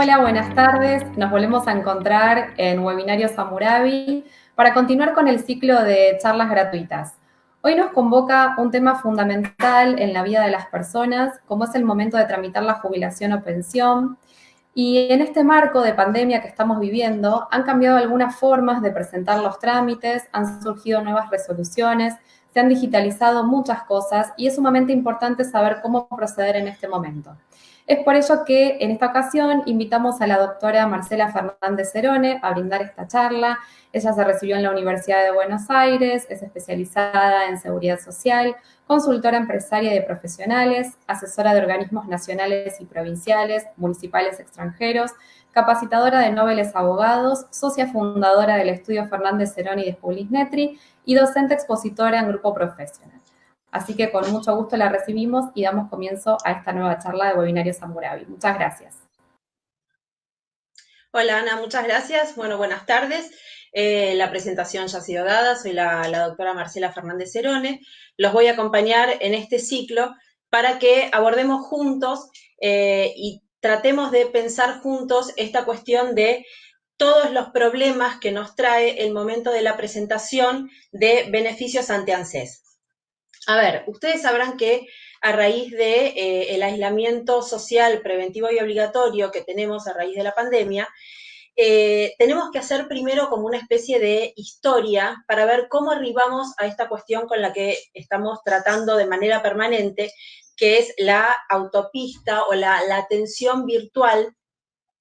Hola, buenas tardes. Nos volvemos a encontrar en Webinario Samurabi para continuar con el ciclo de charlas gratuitas. Hoy nos convoca un tema fundamental en la vida de las personas, como es el momento de tramitar la jubilación o pensión. Y en este marco de pandemia que estamos viviendo, han cambiado algunas formas de presentar los trámites, han surgido nuevas resoluciones, se han digitalizado muchas cosas y es sumamente importante saber cómo proceder en este momento. Es por ello que en esta ocasión invitamos a la doctora Marcela Fernández Cerone a brindar esta charla. Ella se recibió en la Universidad de Buenos Aires, es especializada en seguridad social, consultora empresaria de profesionales, asesora de organismos nacionales y provinciales, municipales extranjeros, capacitadora de nobles abogados, socia fundadora del estudio Fernández Cerone y de Publisnetri y docente expositora en Grupo Profesional. Así que con mucho gusto la recibimos y damos comienzo a esta nueva charla de Webinario Samurabi. Muchas gracias. Hola Ana, muchas gracias. Bueno, buenas tardes. La presentación ya ha sido dada. Soy la doctora Marcela Fernández Cerone. Los voy a acompañar en este ciclo para que abordemos juntos y tratemos de pensar juntos esta cuestión de todos los problemas que nos trae el momento de la presentación de beneficios ante ANSES. A ver, ustedes sabrán que a raíz de el aislamiento social preventivo y obligatorio que tenemos a raíz de la pandemia, tenemos que hacer primero como una especie de historia para ver cómo arribamos a esta cuestión con la que estamos tratando de manera permanente, que es la autopista o la atención virtual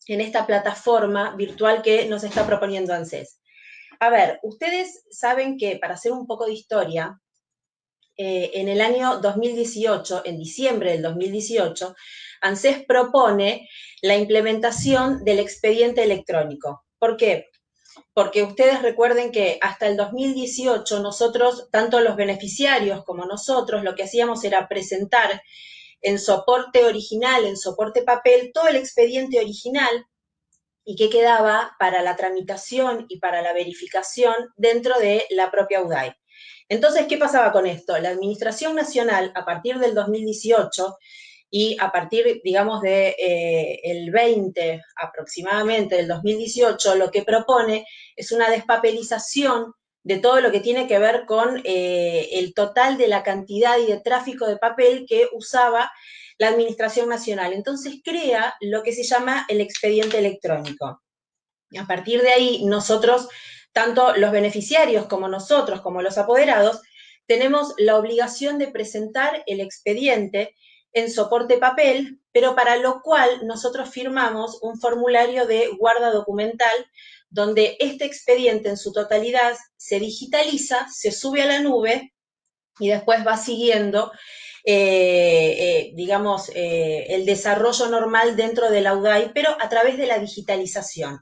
en esta plataforma virtual que nos está proponiendo ANSES. A ver, ustedes saben que para hacer un poco de historia, en el año 2018, en diciembre del 2018, ANSES propone la implementación del expediente electrónico. ¿Por qué? Porque ustedes recuerden que hasta el 2018 nosotros, tanto los beneficiarios como nosotros, lo que hacíamos era presentar en soporte original, en soporte papel, todo el expediente original y que quedaba para la tramitación y para la verificación dentro de la propia UDAI. Entonces, ¿qué pasaba con esto? La Administración Nacional, a partir del 2018 y a partir, digamos, de el 20 aproximadamente del 2018, lo que propone es una despapelización de todo lo que tiene que ver con el total de la cantidad y de tráfico de papel que usaba la Administración Nacional. Entonces crea lo que se llama el expediente electrónico. A partir de ahí, nosotros, tanto los beneficiarios como nosotros, como los apoderados, tenemos la obligación de presentar el expediente en soporte papel, pero para lo cual nosotros firmamos un formulario de guarda documental donde este expediente en su totalidad se digitaliza, se sube a la nube y después va siguiendo digamos, el desarrollo normal dentro de la UDAI, pero a través de la digitalización.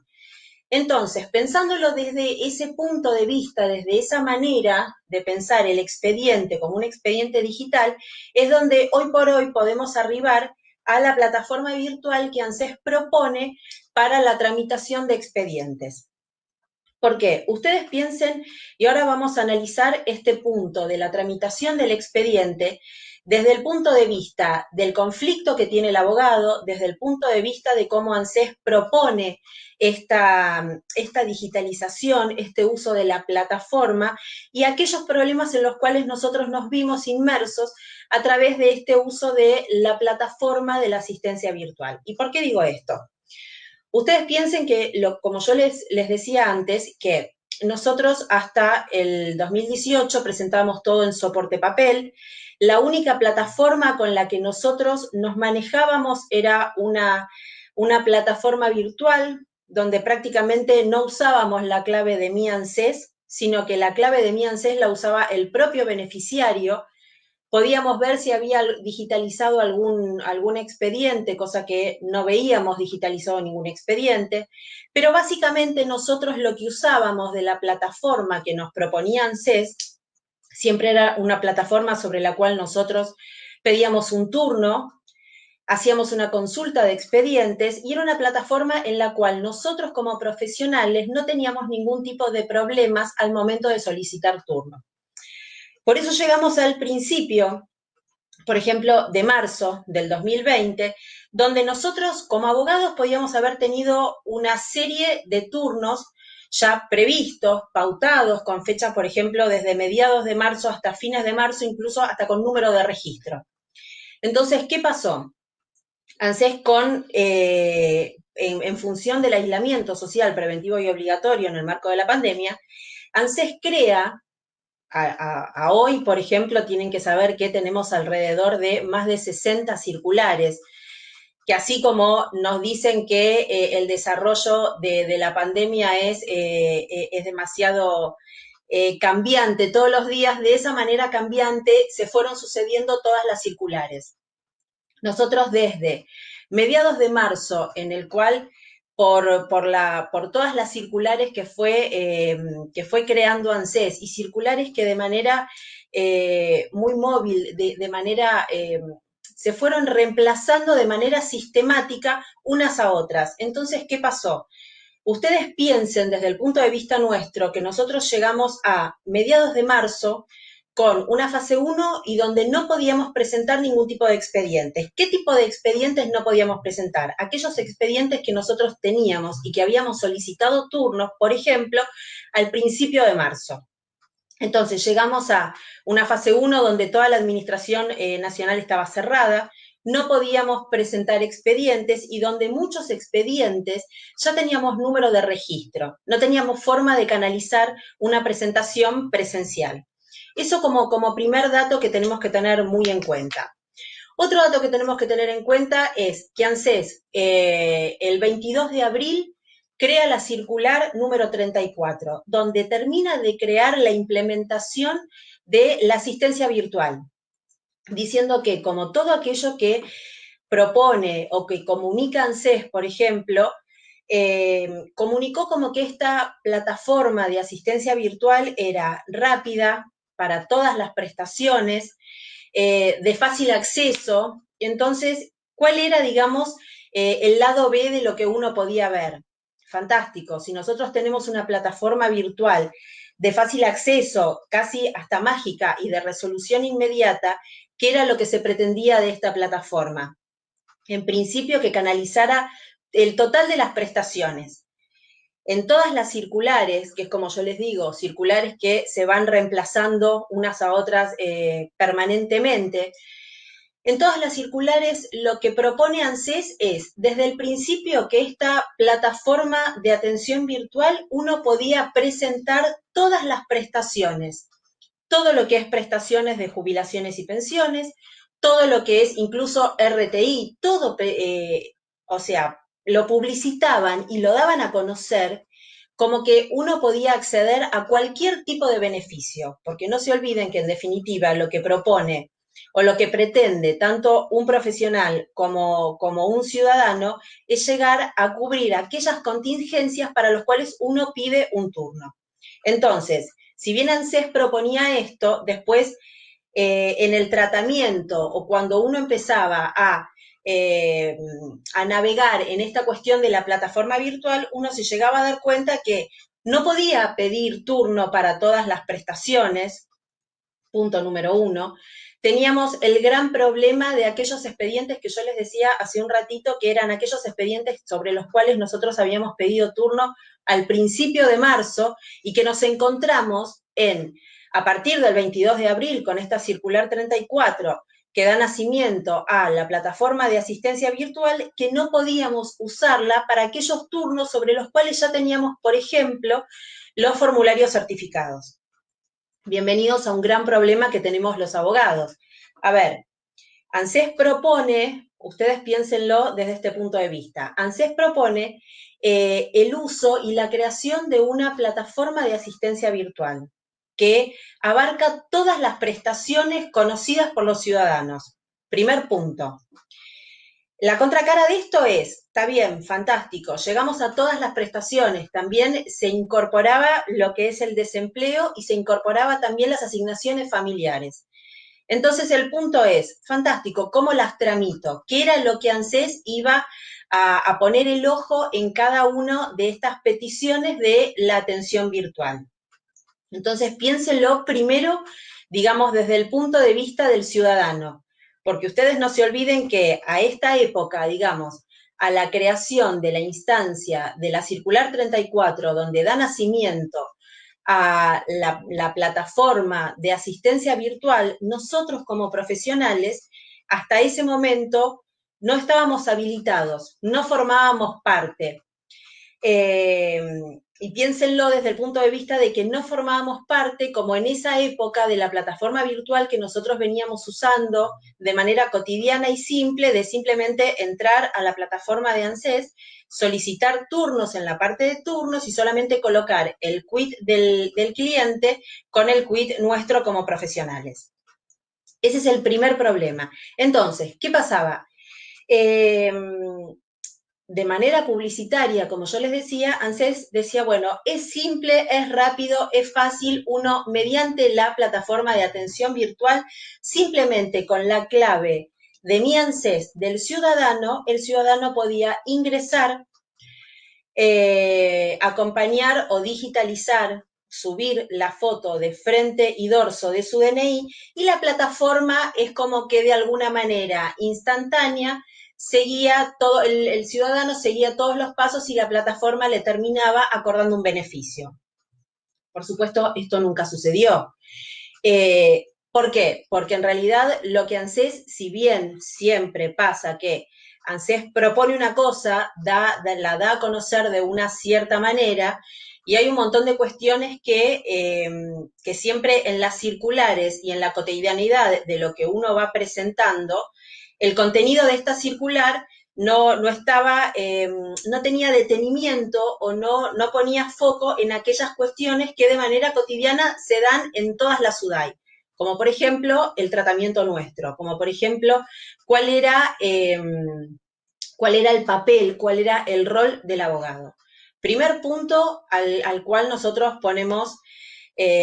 Entonces, pensándolo desde ese punto de vista, desde esa manera de pensar el expediente como un expediente digital, es donde hoy por hoy podemos arribar a la plataforma virtual que ANSES propone para la tramitación de expedientes. ¿Por qué? Ustedes piensen, y ahora vamos a analizar este punto de la tramitación del expediente desde el punto de vista del conflicto que tiene el abogado, desde el punto de vista de cómo ANSES propone esta digitalización, este uso de la plataforma y aquellos problemas en los cuales nosotros nos vimos inmersos a través de este uso de la plataforma de la asistencia virtual. ¿Y por qué digo esto? Ustedes piensen que, como yo les decía antes, que nosotros hasta el 2018 presentábamos todo en soporte papel. La única plataforma con la que nosotros nos manejábamos era una plataforma virtual donde prácticamente no usábamos la clave de Mi ANSES, sino que la clave de Mi ANSES la usaba el propio beneficiario. Podíamos ver si había digitalizado algún expediente, cosa que no veíamos digitalizado ningún expediente, pero básicamente nosotros lo que usábamos de la plataforma que nos proponía ANSES, siempre era una plataforma sobre la cual nosotros pedíamos un turno, hacíamos una consulta de expedientes y era una plataforma en la cual nosotros como profesionales no teníamos ningún tipo de problemas al momento de solicitar turno. Por eso llegamos al principio, por ejemplo, de marzo del 2020, donde nosotros como abogados podíamos haber tenido una serie de turnos ya previstos, pautados, con fechas, por ejemplo, desde mediados de marzo hasta fines de marzo, incluso hasta con número de registro. Entonces, ¿qué pasó? ANSES en función del aislamiento social preventivo y obligatorio en el marco de la pandemia, ANSES crea, a hoy, por ejemplo, tienen que saber que tenemos alrededor de más de 60 circulares, que así como nos dicen que el desarrollo de la pandemia es demasiado cambiante todos los días, de esa manera cambiante se fueron sucediendo todas las circulares. Nosotros desde mediados de marzo, en el cual por todas las circulares que fue creando ANSES y circulares que de manera muy móvil, de manera se fueron reemplazando de manera sistemática unas a otras. Entonces, ¿qué pasó? Ustedes piensen desde el punto de vista nuestro que nosotros llegamos a mediados de marzo con una fase 1 y donde no podíamos presentar ningún tipo de expedientes. ¿Qué tipo de expedientes no podíamos presentar? Aquellos expedientes que nosotros teníamos y que habíamos solicitado turnos, por ejemplo, al principio de marzo. Entonces llegamos a una fase 1 donde toda la administración nacional estaba cerrada, no podíamos presentar expedientes y donde muchos expedientes ya teníamos número de registro, no teníamos forma de canalizar una presentación presencial. Eso como primer dato que tenemos que tener muy en cuenta. Otro dato que tenemos que tener en cuenta es que ANSES el 22 de abril crea la circular número 34, donde termina de crear la implementación de la asistencia virtual, diciendo que como todo aquello que propone o que comunica ANSES, por ejemplo, comunicó como que esta plataforma de asistencia virtual era rápida para todas las prestaciones, de fácil acceso. Entonces, ¿cuál era, digamos, el lado B de lo que uno podía ver? Fantástico, si nosotros tenemos una plataforma virtual de fácil acceso, casi hasta mágica y de resolución inmediata, ¿qué era lo que se pretendía de esta plataforma? En principio, que canalizara el total de las prestaciones. En todas las circulares, que es como yo les digo, circulares que se van reemplazando unas a otras permanentemente, en todas las circulares lo que propone ANSES es, desde el principio, que esta plataforma de atención virtual uno podía presentar todas las prestaciones, todo lo que es prestaciones de jubilaciones y pensiones, todo lo que es incluso RTI, todo, o sea, lo publicitaban y lo daban a conocer como que uno podía acceder a cualquier tipo de beneficio, porque no se olviden que en definitiva lo que propone o lo que pretende tanto un profesional como un ciudadano es llegar a cubrir aquellas contingencias para las cuales uno pide un turno. Entonces, si bien ANSES proponía esto, después en el tratamiento o cuando uno empezaba a navegar en esta cuestión de la plataforma virtual, uno se llegaba a dar cuenta que no podía pedir turno para todas las prestaciones, punto número 1. Teníamos el gran problema de aquellos expedientes que yo les decía hace un ratito, que eran aquellos expedientes sobre los cuales nosotros habíamos pedido turno al principio de marzo y que nos encontramos a partir del 22 de abril con esta circular 34 que da nacimiento a la plataforma de asistencia virtual, que no podíamos usarla para aquellos turnos sobre los cuales ya teníamos, por ejemplo, los formularios certificados. Bienvenidos a un gran problema que tenemos los abogados. A ver, ANSES propone, ustedes piénsenlo desde este punto de vista, ANSES propone el uso y la creación de una plataforma de asistencia virtual que abarca todas las prestaciones conocidas por los ciudadanos. Primer punto. La contracara de esto es, está bien, fantástico, llegamos a todas las prestaciones, también se incorporaba lo que es el desempleo y se incorporaba también las asignaciones familiares. Entonces el punto es, fantástico, ¿cómo las tramito? ¿Qué era lo que ANSES iba a poner el ojo en cada una de estas peticiones de la atención virtual? Entonces piénsenlo primero, digamos, desde el punto de vista del ciudadano. porque ustedes no se olviden que a esta época, digamos, a la creación de la instancia de la Circular 34, donde da nacimiento a la plataforma de asistencia virtual, nosotros como profesionales, hasta ese momento, no estábamos habilitados, no formábamos parte. Y piénsenlo desde el punto de vista de que no formábamos parte, como en esa época, de la plataforma virtual que nosotros veníamos usando de manera cotidiana y simple, de simplemente entrar a la plataforma de ANSES, solicitar turnos en la parte de turnos y solamente colocar el quit del cliente con el quit nuestro como profesionales. Ese es el primer problema. Entonces, ¿qué pasaba? De manera publicitaria, como yo les decía, ANSES decía, bueno, es simple, es rápido, es fácil, uno mediante la plataforma de atención virtual, simplemente con la clave de mi ANSES del ciudadano, el ciudadano podía ingresar, acompañar o digitalizar, subir la foto de frente y dorso de su DNI, y la plataforma es como que de alguna manera instantánea seguía todo, el ciudadano seguía todos los pasos y la plataforma le terminaba acordando un beneficio. Por supuesto, esto nunca sucedió. ¿Por qué? Porque en realidad lo que ANSES, si bien siempre pasa que ANSES propone una cosa, la da a conocer de una cierta manera, y hay un montón de cuestiones que siempre en las circulares y en la cotidianidad de lo que uno va presentando, el contenido de esta circular no estaba, no tenía detenimiento o no ponía foco en aquellas cuestiones que de manera cotidiana se dan en todas las UDAI, como por ejemplo el tratamiento nuestro, como por ejemplo cuál era el papel, cuál era el rol del abogado. Primer punto al cual nosotros ponemos,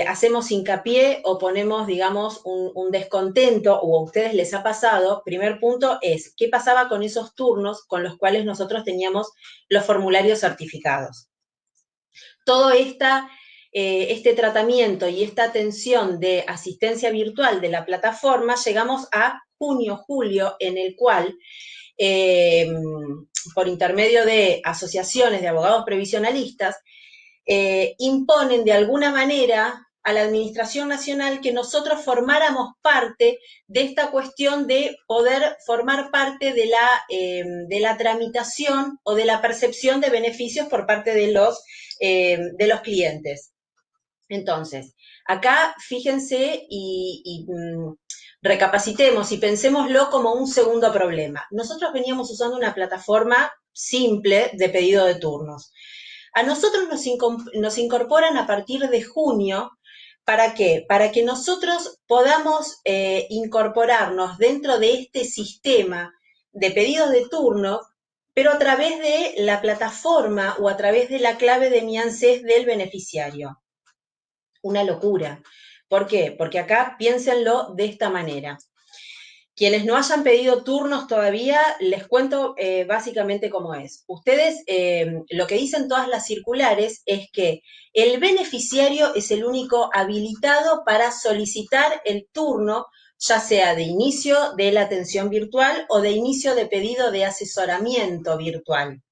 hacemos hincapié o ponemos, digamos, un descontento, o a ustedes les ha pasado. Primer punto es, ¿qué pasaba con esos turnos con los cuales nosotros teníamos los formularios certificados? Todo este tratamiento y esta atención de asistencia virtual de la plataforma, llegamos a junio, julio, en el cual, por intermedio de asociaciones de abogados previsionalistas, imponen de alguna manera a la Administración Nacional que nosotros formáramos parte de esta cuestión de poder formar parte de la tramitación o de la percepción de beneficios por parte de los clientes. Entonces, acá fíjense y recapacitemos y pensémoslo como un segundo problema. Nosotros veníamos usando una plataforma simple de pedido de turnos. A nosotros nos incorporan a partir de junio. ¿Para qué? Para que nosotros podamos incorporarnos dentro de este sistema de pedidos de turno, pero a través de la plataforma o a través de la clave de mi ANSES del beneficiario. Una locura. ¿Por qué? Porque acá piénsenlo de esta manera. Quienes no hayan pedido turnos todavía, les cuento básicamente cómo es. Ustedes, lo que dicen todas las circulares es que el beneficiario es el único habilitado para solicitar el turno, ya sea de inicio de la atención virtual o de inicio de pedido de asesoramiento virtual.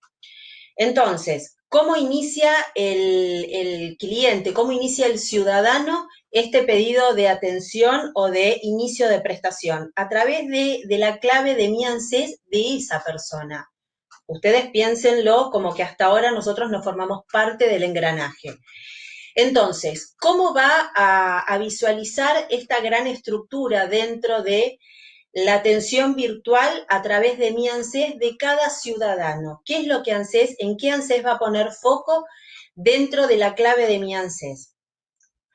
Entonces, ¿cómo inicia el cliente, cómo inicia el ciudadano este pedido de atención o de inicio de prestación? A través de la clave de mi ANSES de esa persona. Ustedes piénsenlo como que hasta ahora nosotros no formamos parte del engranaje. Entonces, ¿cómo va a visualizar esta gran estructura dentro de la atención virtual a través de mi ANSES de cada ciudadano? ¿Qué es lo que ANSES, en qué ANSES va a poner foco dentro de la clave de mi ANSES?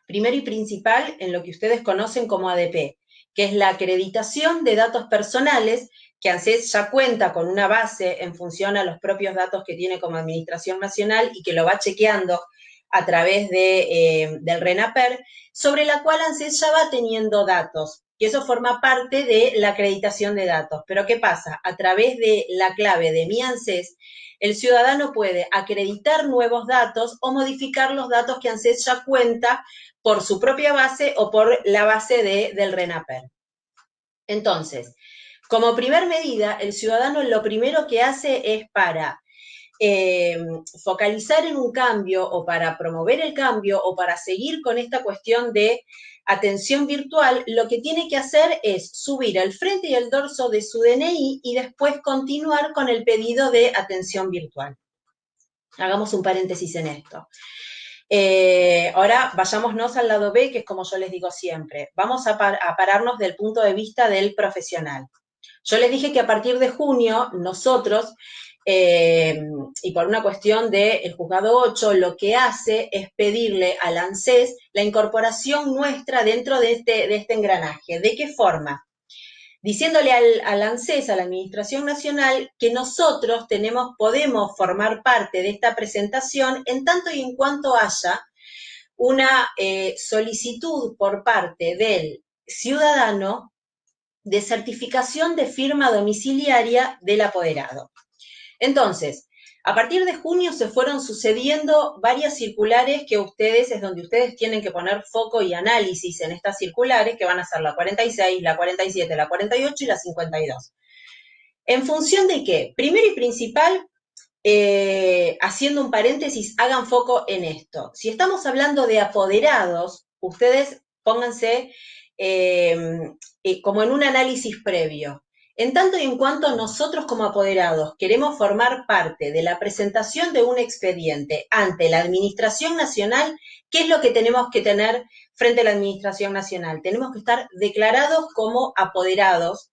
Primero y principal, en lo que ustedes conocen como ADP, que es la acreditación de datos personales, que ANSES ya cuenta con una base en función a los propios datos que tiene como Administración Nacional y que lo va chequeando a través del RENAPER, sobre la cual ANSES ya va teniendo datos, que eso forma parte de la acreditación de datos. Pero ¿qué pasa? A través de la clave de mi ANSES, el ciudadano puede acreditar nuevos datos o modificar los datos que ANSES ya cuenta por su propia base o por la base del RENAPER. Entonces, Como primer medida, el ciudadano lo primero que hace es para focalizar en un cambio o para promover el cambio o para seguir con esta cuestión de atención virtual, lo que tiene que hacer es subir el frente y el dorso de su DNI y después continuar con el pedido de atención virtual. Hagamos un paréntesis en esto. Ahora vayámonos al lado B, que es como yo les digo siempre. Vamos a pararnos del punto de vista del profesional. Yo les dije que a partir de junio nosotros, y por una cuestión del Juzgado 8, lo que hace es pedirle al ANSES la incorporación nuestra dentro de este engranaje. ¿De qué forma? Diciéndole al ANSES, a la Administración Nacional, que nosotros podemos formar parte de esta presentación en tanto y en cuanto haya una solicitud por parte del ciudadano de certificación de firma domiciliaria del apoderado. Entonces, a partir de junio se fueron sucediendo varias circulares que es donde ustedes tienen que poner foco y análisis en estas circulares, que van a ser la 46, la 47, la 48 y la 52. ¿En función de qué? Primero y principal, haciendo un paréntesis, hagan foco en esto. Si estamos hablando de apoderados, ustedes pónganse como en un análisis previo. En tanto y en cuanto nosotros como apoderados queremos formar parte de la presentación de un expediente ante la Administración Nacional, ¿qué es lo que tenemos que tener frente a la Administración Nacional? Tenemos que estar declarados como apoderados.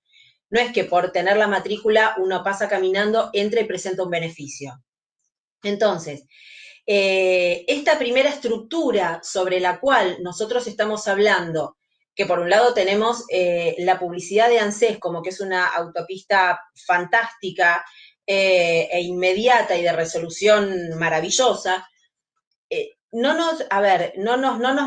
No es que por tener la matrícula uno pasa caminando, entra y presenta un beneficio. Entonces, esta primera estructura sobre la cual nosotros estamos hablando, que por un lado tenemos la publicidad de ANSES como que es una autopista fantástica e inmediata y de resolución maravillosa, no nos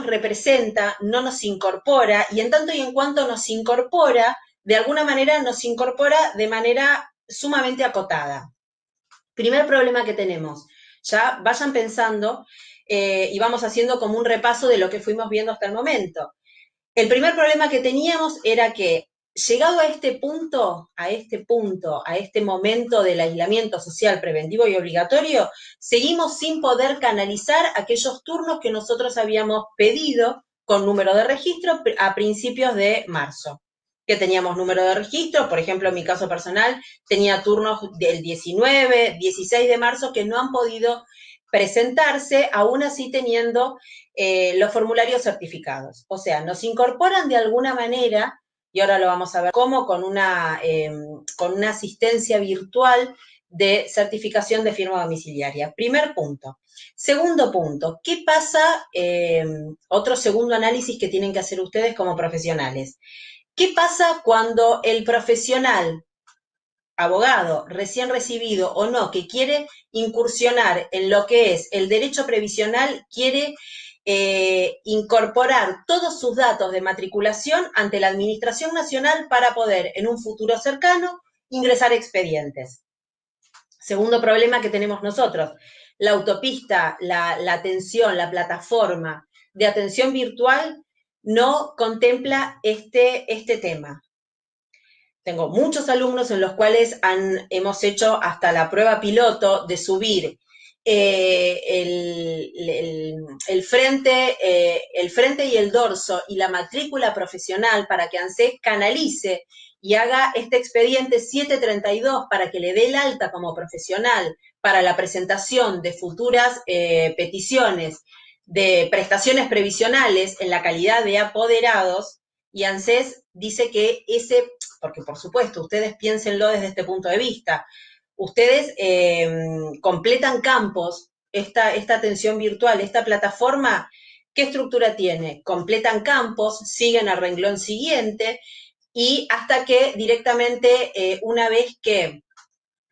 representa, no nos incorpora, y en tanto y en cuanto nos incorpora, de alguna manera nos incorpora de manera sumamente acotada. Primer problema que tenemos, ya vayan pensando y vamos haciendo como un repaso de lo que fuimos viendo hasta el momento. El primer problema que teníamos era que, llegado a este momento del aislamiento social preventivo y obligatorio, seguimos sin poder canalizar aquellos turnos que nosotros habíamos pedido con número de registro a principios de marzo. Que teníamos número de registro, por ejemplo, en mi caso personal, tenía turnos del 19, 16 de marzo que no han podido presentarse, aún así teniendo los formularios certificados. O sea, nos incorporan de alguna manera, y ahora lo vamos a ver cómo, con una asistencia virtual de certificación de firma domiciliaria. Primer punto. Segundo punto, ¿qué pasa? Otro segundo análisis que tienen que hacer ustedes como profesionales. ¿Qué pasa cuando el profesional, abogado, recién recibido o no, que quiere incursionar en lo que es el derecho previsional, quiere incorporar todos sus datos de matriculación ante la Administración Nacional para poder, en un futuro cercano, ingresar expedientes? Segundo problema que tenemos nosotros, la autopista, la atención, la plataforma de atención virtual no contempla este tema. Tengo muchos alumnos en los cuales hemos hecho hasta la prueba piloto de subir el frente y el dorso y la matrícula profesional para que ANSES canalice y haga este expediente 732 para que le dé el alta como profesional para la presentación de futuras peticiones de prestaciones previsionales en la calidad de apoderados, y ANSES dice que porque por supuesto, ustedes piénsenlo desde este punto de vista, ustedes completan campos, esta atención virtual, esta plataforma, ¿qué estructura tiene? Completan campos, siguen al renglón siguiente, y hasta que directamente, una vez que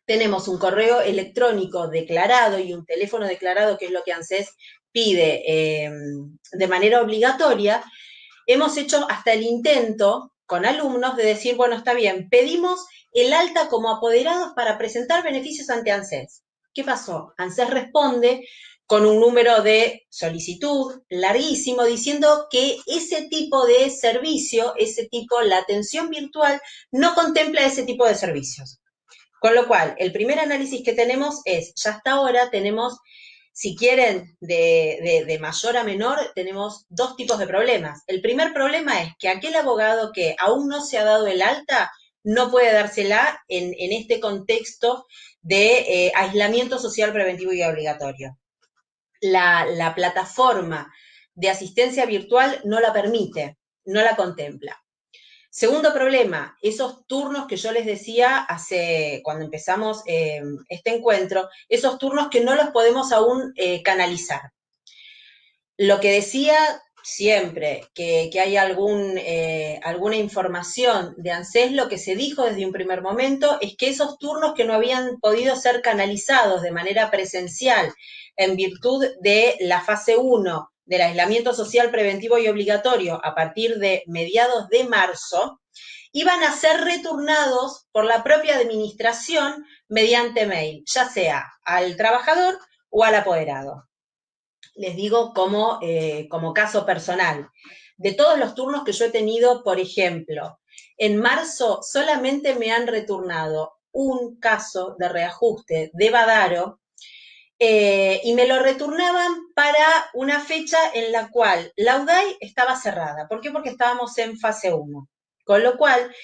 tenemos un correo electrónico declarado y un teléfono declarado, que es lo que ANSES pide de manera obligatoria, hemos hecho hasta el intento con alumnos de decir, bueno, está bien, pedimos el alta como apoderados para presentar beneficios ante ANSES. ¿Qué pasó? ANSES responde, con un número de solicitud larguísimo, diciendo que ese tipo de servicio, la atención virtual, no contempla ese tipo de servicios. Con lo cual, el primer análisis que tenemos es, ya hasta ahora tenemos, si quieren, de mayor a menor, tenemos dos tipos de problemas. El primer problema es que aquel abogado que aún no se ha dado el alta, no puede dársela en este contexto de aislamiento social preventivo y obligatorio. La plataforma de asistencia virtual no la permite, no la contempla. Segundo problema, esos turnos que yo les decía cuando empezamos este encuentro, esos turnos que no los podemos aún canalizar. Lo que decía siempre, que hay alguna información de ANSES, lo que se dijo desde un primer momento es que esos turnos que no habían podido ser canalizados de manera presencial en virtud de la fase 1 del aislamiento social preventivo y obligatorio a partir de mediados de marzo, iban a ser retornados por la propia administración mediante mail, ya sea al trabajador o al apoderado. Les digo como caso personal. De todos los turnos que yo he tenido, por ejemplo, en marzo solamente me han retornado un caso de reajuste de Badaro, y me lo retornaban para una fecha en la cual la UDAI estaba cerrada. ¿Por qué? Porque estábamos en fase 1. Con lo cual,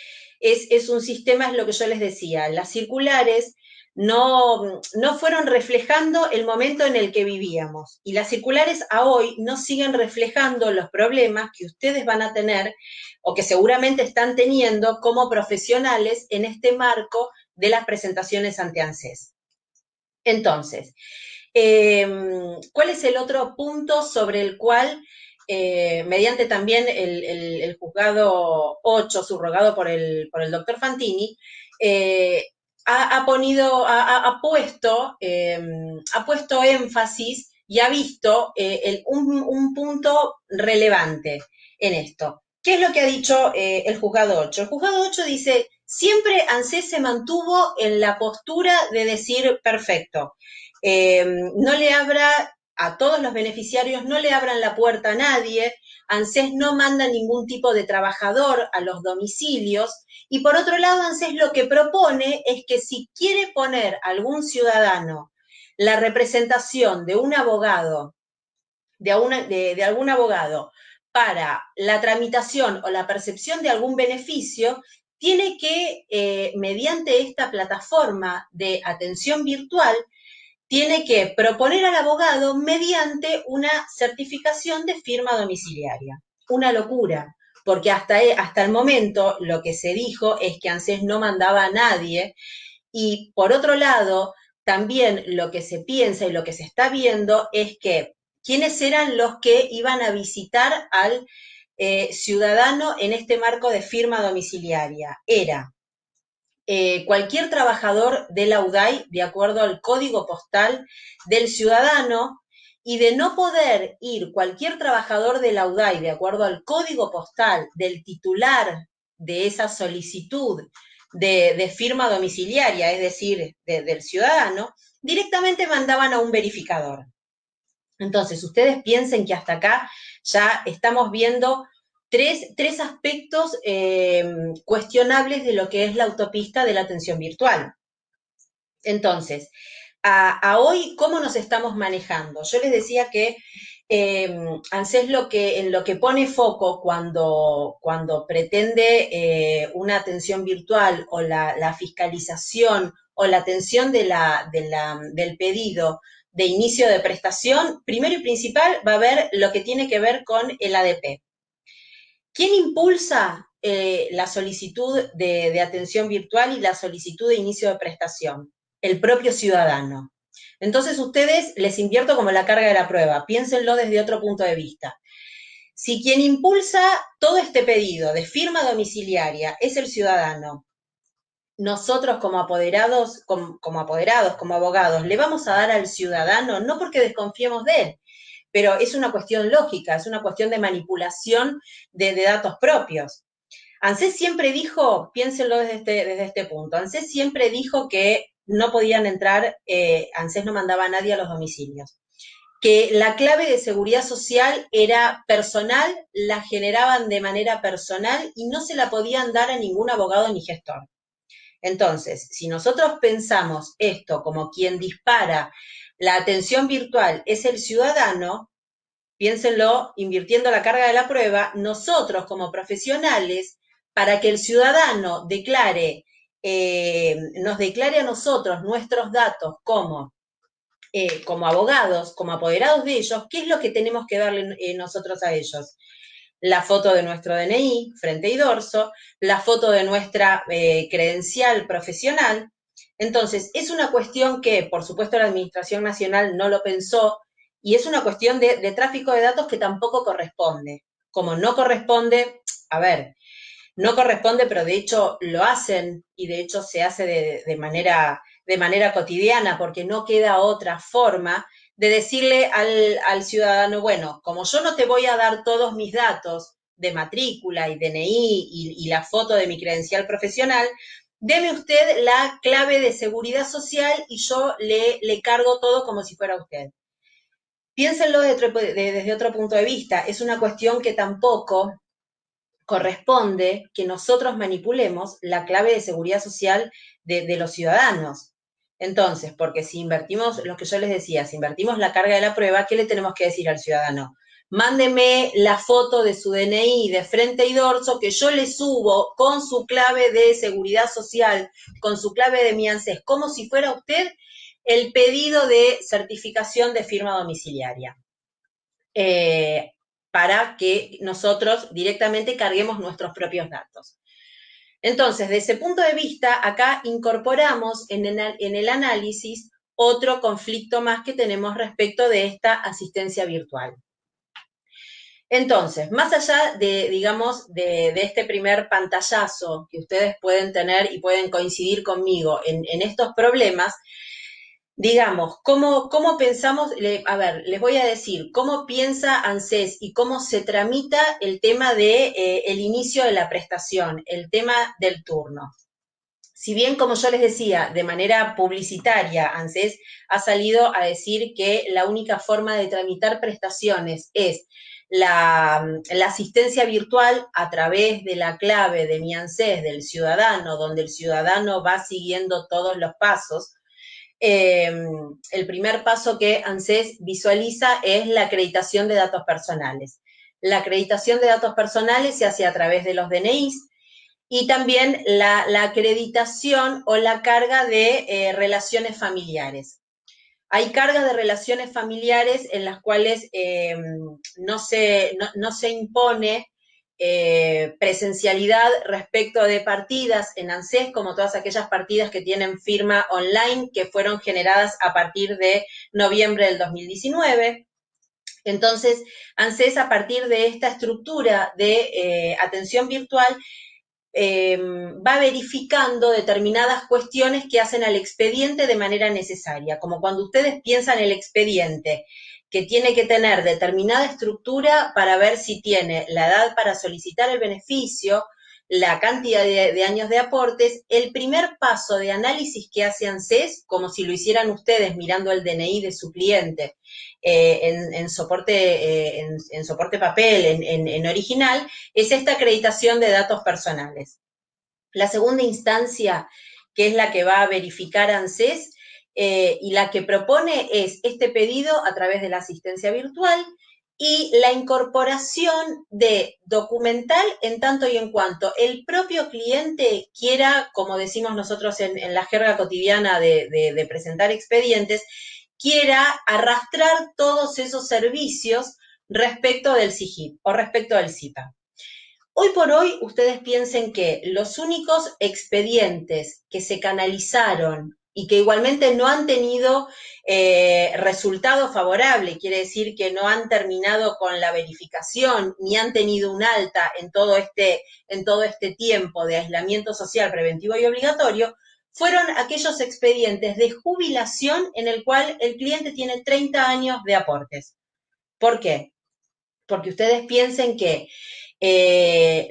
es un sistema, es lo que yo les decía, las circulares no fueron reflejando el momento en el que vivíamos. Y las circulares a hoy no siguen reflejando los problemas que ustedes van a tener o que seguramente están teniendo como profesionales en este marco de las presentaciones ante ANSES. Entonces, ¿cuál es el otro punto sobre el cual, mediante también el juzgado 8, subrogado por el doctor Fantini, ha puesto énfasis y ha visto un punto relevante en esto? ¿Qué es lo que ha dicho el juzgado 8? El juzgado 8 dice, siempre ANSES se mantuvo en la postura de decir, perfecto, no le abra a todos los beneficiarios, no le abran la puerta a nadie, ANSES no manda ningún tipo de trabajador a los domicilios, y por otro lado ANSES lo que propone es que si quiere poner algún ciudadano la representación de un abogado, de algún abogado, para la tramitación o la percepción de algún beneficio, tiene que, mediante esta plataforma de atención virtual, tiene que proponer al abogado mediante una certificación de firma domiciliaria. Una locura, porque hasta el momento lo que se dijo es que ANSES no mandaba a nadie, y por otro lado, también lo que se piensa y lo que se está viendo es que quiénes eran los que iban a visitar al ciudadano en este marco de firma domiciliaria. Era cualquier trabajador de la UDAI, de acuerdo al código postal del ciudadano, y de no poder ir cualquier trabajador de la UDAI, de acuerdo al código postal del titular de esa solicitud de firma domiciliaria, es decir, del ciudadano, directamente mandaban a un verificador. Entonces, ustedes piensen que hasta acá ya estamos viendo tres aspectos cuestionables de lo que es la autopista de la atención virtual. Entonces, a hoy, ¿cómo nos estamos manejando? Yo les decía que ANSES en lo que pone foco cuando pretende una atención virtual o la fiscalización o la atención del pedido de inicio de prestación, primero y principal va a ver lo que tiene que ver con el ADP. ¿Quién impulsa la solicitud de atención virtual y la solicitud de inicio de prestación? El propio ciudadano. Entonces ustedes les invierto como la carga de la prueba, piénsenlo desde otro punto de vista. Si quien impulsa todo este pedido de firma domiciliaria es el ciudadano, nosotros como apoderados, como abogados, le vamos a dar al ciudadano, no porque desconfiemos de él, pero es una cuestión lógica, es una cuestión de manipulación de datos propios. ANSES siempre dijo, piénsenlo desde este punto, ANSES siempre dijo que no podían entrar, ANSES no mandaba a nadie a los domicilios. que la clave de seguridad social era personal, la generaban de manera personal y no se la podían dar a ningún abogado ni gestor. Entonces, si nosotros pensamos esto como quien dispara la atención virtual es el ciudadano, piénsenlo, invirtiendo la carga de la prueba, nosotros como profesionales, para que el ciudadano nos declare a nosotros nuestros datos como abogados, como apoderados de ellos, ¿qué es lo que tenemos que darle nosotros a ellos? La foto de nuestro DNI, frente y dorso, la foto de nuestra credencial profesional. Entonces, es una cuestión que, por supuesto, la Administración Nacional no lo pensó y es una cuestión de tráfico de datos que tampoco corresponde. Como no corresponde, a ver, no corresponde, pero de hecho lo hacen y de hecho se hace de manera cotidiana porque no queda otra forma de decirle al ciudadano, bueno, como yo no te voy a dar todos mis datos de matrícula y DNI y la foto de mi credencial profesional, deme usted la clave de seguridad social y yo le cargo todo como si fuera usted. Piénsenlo desde otro punto de vista, es una cuestión que tampoco corresponde que nosotros manipulemos la clave de seguridad social de los ciudadanos. Entonces, porque si invertimos, lo que yo les decía, si invertimos la carga de la prueba, ¿qué le tenemos que decir al ciudadano? Mándeme la foto de su DNI de frente y dorso que yo le subo con su clave de seguridad social, con su clave de mi ANSES, como si fuera usted el pedido de certificación de firma domiciliaria. Para que nosotros directamente carguemos nuestros propios datos. Entonces, desde ese punto de vista, acá incorporamos en el análisis otro conflicto más que tenemos respecto de esta asistencia virtual. Entonces, más allá digamos, de este primer pantallazo que ustedes pueden tener y pueden coincidir conmigo en estos problemas, digamos, ¿cómo pensamos? A ver, les voy a decir, ¿cómo piensa ANSES y cómo se tramita el tema de el inicio de la prestación, el tema del turno? Si bien, como yo les decía, de manera publicitaria, ANSES ha salido a decir que la única forma de tramitar prestaciones es la asistencia virtual a través de la clave de mi ANSES del ciudadano, donde el ciudadano va siguiendo todos los pasos, el primer paso que ANSES visualiza es la acreditación de datos personales. La acreditación de datos personales se hace a través de los DNIs y también la acreditación o la carga de relaciones familiares. Hay cargas de relaciones familiares en las cuales no se impone presencialidad respecto de partidas en ANSES, como todas aquellas partidas que tienen firma online que fueron generadas a partir de noviembre del 2019. Entonces, ANSES, a partir de esta estructura de atención virtual, va verificando determinadas cuestiones que hacen al expediente de manera necesaria, como cuando ustedes piensan el expediente que tiene que tener determinada estructura para ver si tiene la edad para solicitar el beneficio, la cantidad de años de aportes, el primer paso de análisis que hace ANSES, como si lo hicieran ustedes mirando el DNI de su cliente en soporte papel, en original, es esta acreditación de datos personales. La segunda instancia, que es la que va a verificar ANSES, y la que propone es este pedido a través de la asistencia virtual y la incorporación de documental en tanto y en cuanto el propio cliente quiera, como decimos nosotros en la jerga cotidiana de presentar expedientes, quiera arrastrar todos esos servicios respecto del SIGIP o respecto del SIPA. Hoy por hoy, ustedes piensen que los únicos expedientes que se canalizaron y que igualmente no han tenido resultado favorable, quiere decir que no han terminado con la verificación ni han tenido un alta en todo este tiempo de aislamiento social preventivo y obligatorio, fueron aquellos expedientes de jubilación en el cual el cliente tiene 30 años de aportes. ¿Por qué? Porque ustedes piensen que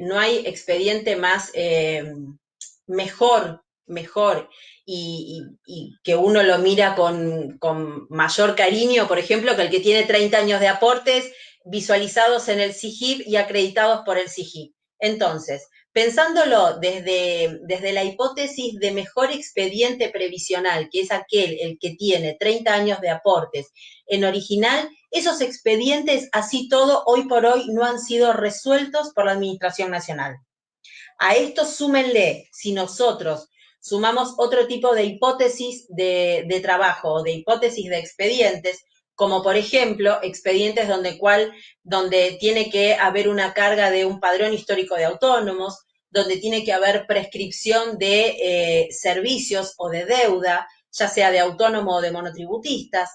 no hay expediente mejor mejor y que uno lo mira con mayor cariño, por ejemplo, que el que tiene 30 años de aportes visualizados en el SIGIP y acreditados por el SIGIP. Entonces, pensándolo desde la hipótesis de mejor expediente previsional, que es el que tiene 30 años de aportes en original, esos expedientes, así todo, hoy por hoy no han sido resueltos por la Administración Nacional. A esto súmenle, si nosotros sumamos otro tipo de hipótesis de trabajo o de hipótesis de expedientes, como por ejemplo expedientes donde tiene que haber una carga de un padrón histórico de autónomos, donde tiene que haber prescripción de servicios o de deuda, ya sea de autónomo o de monotributistas.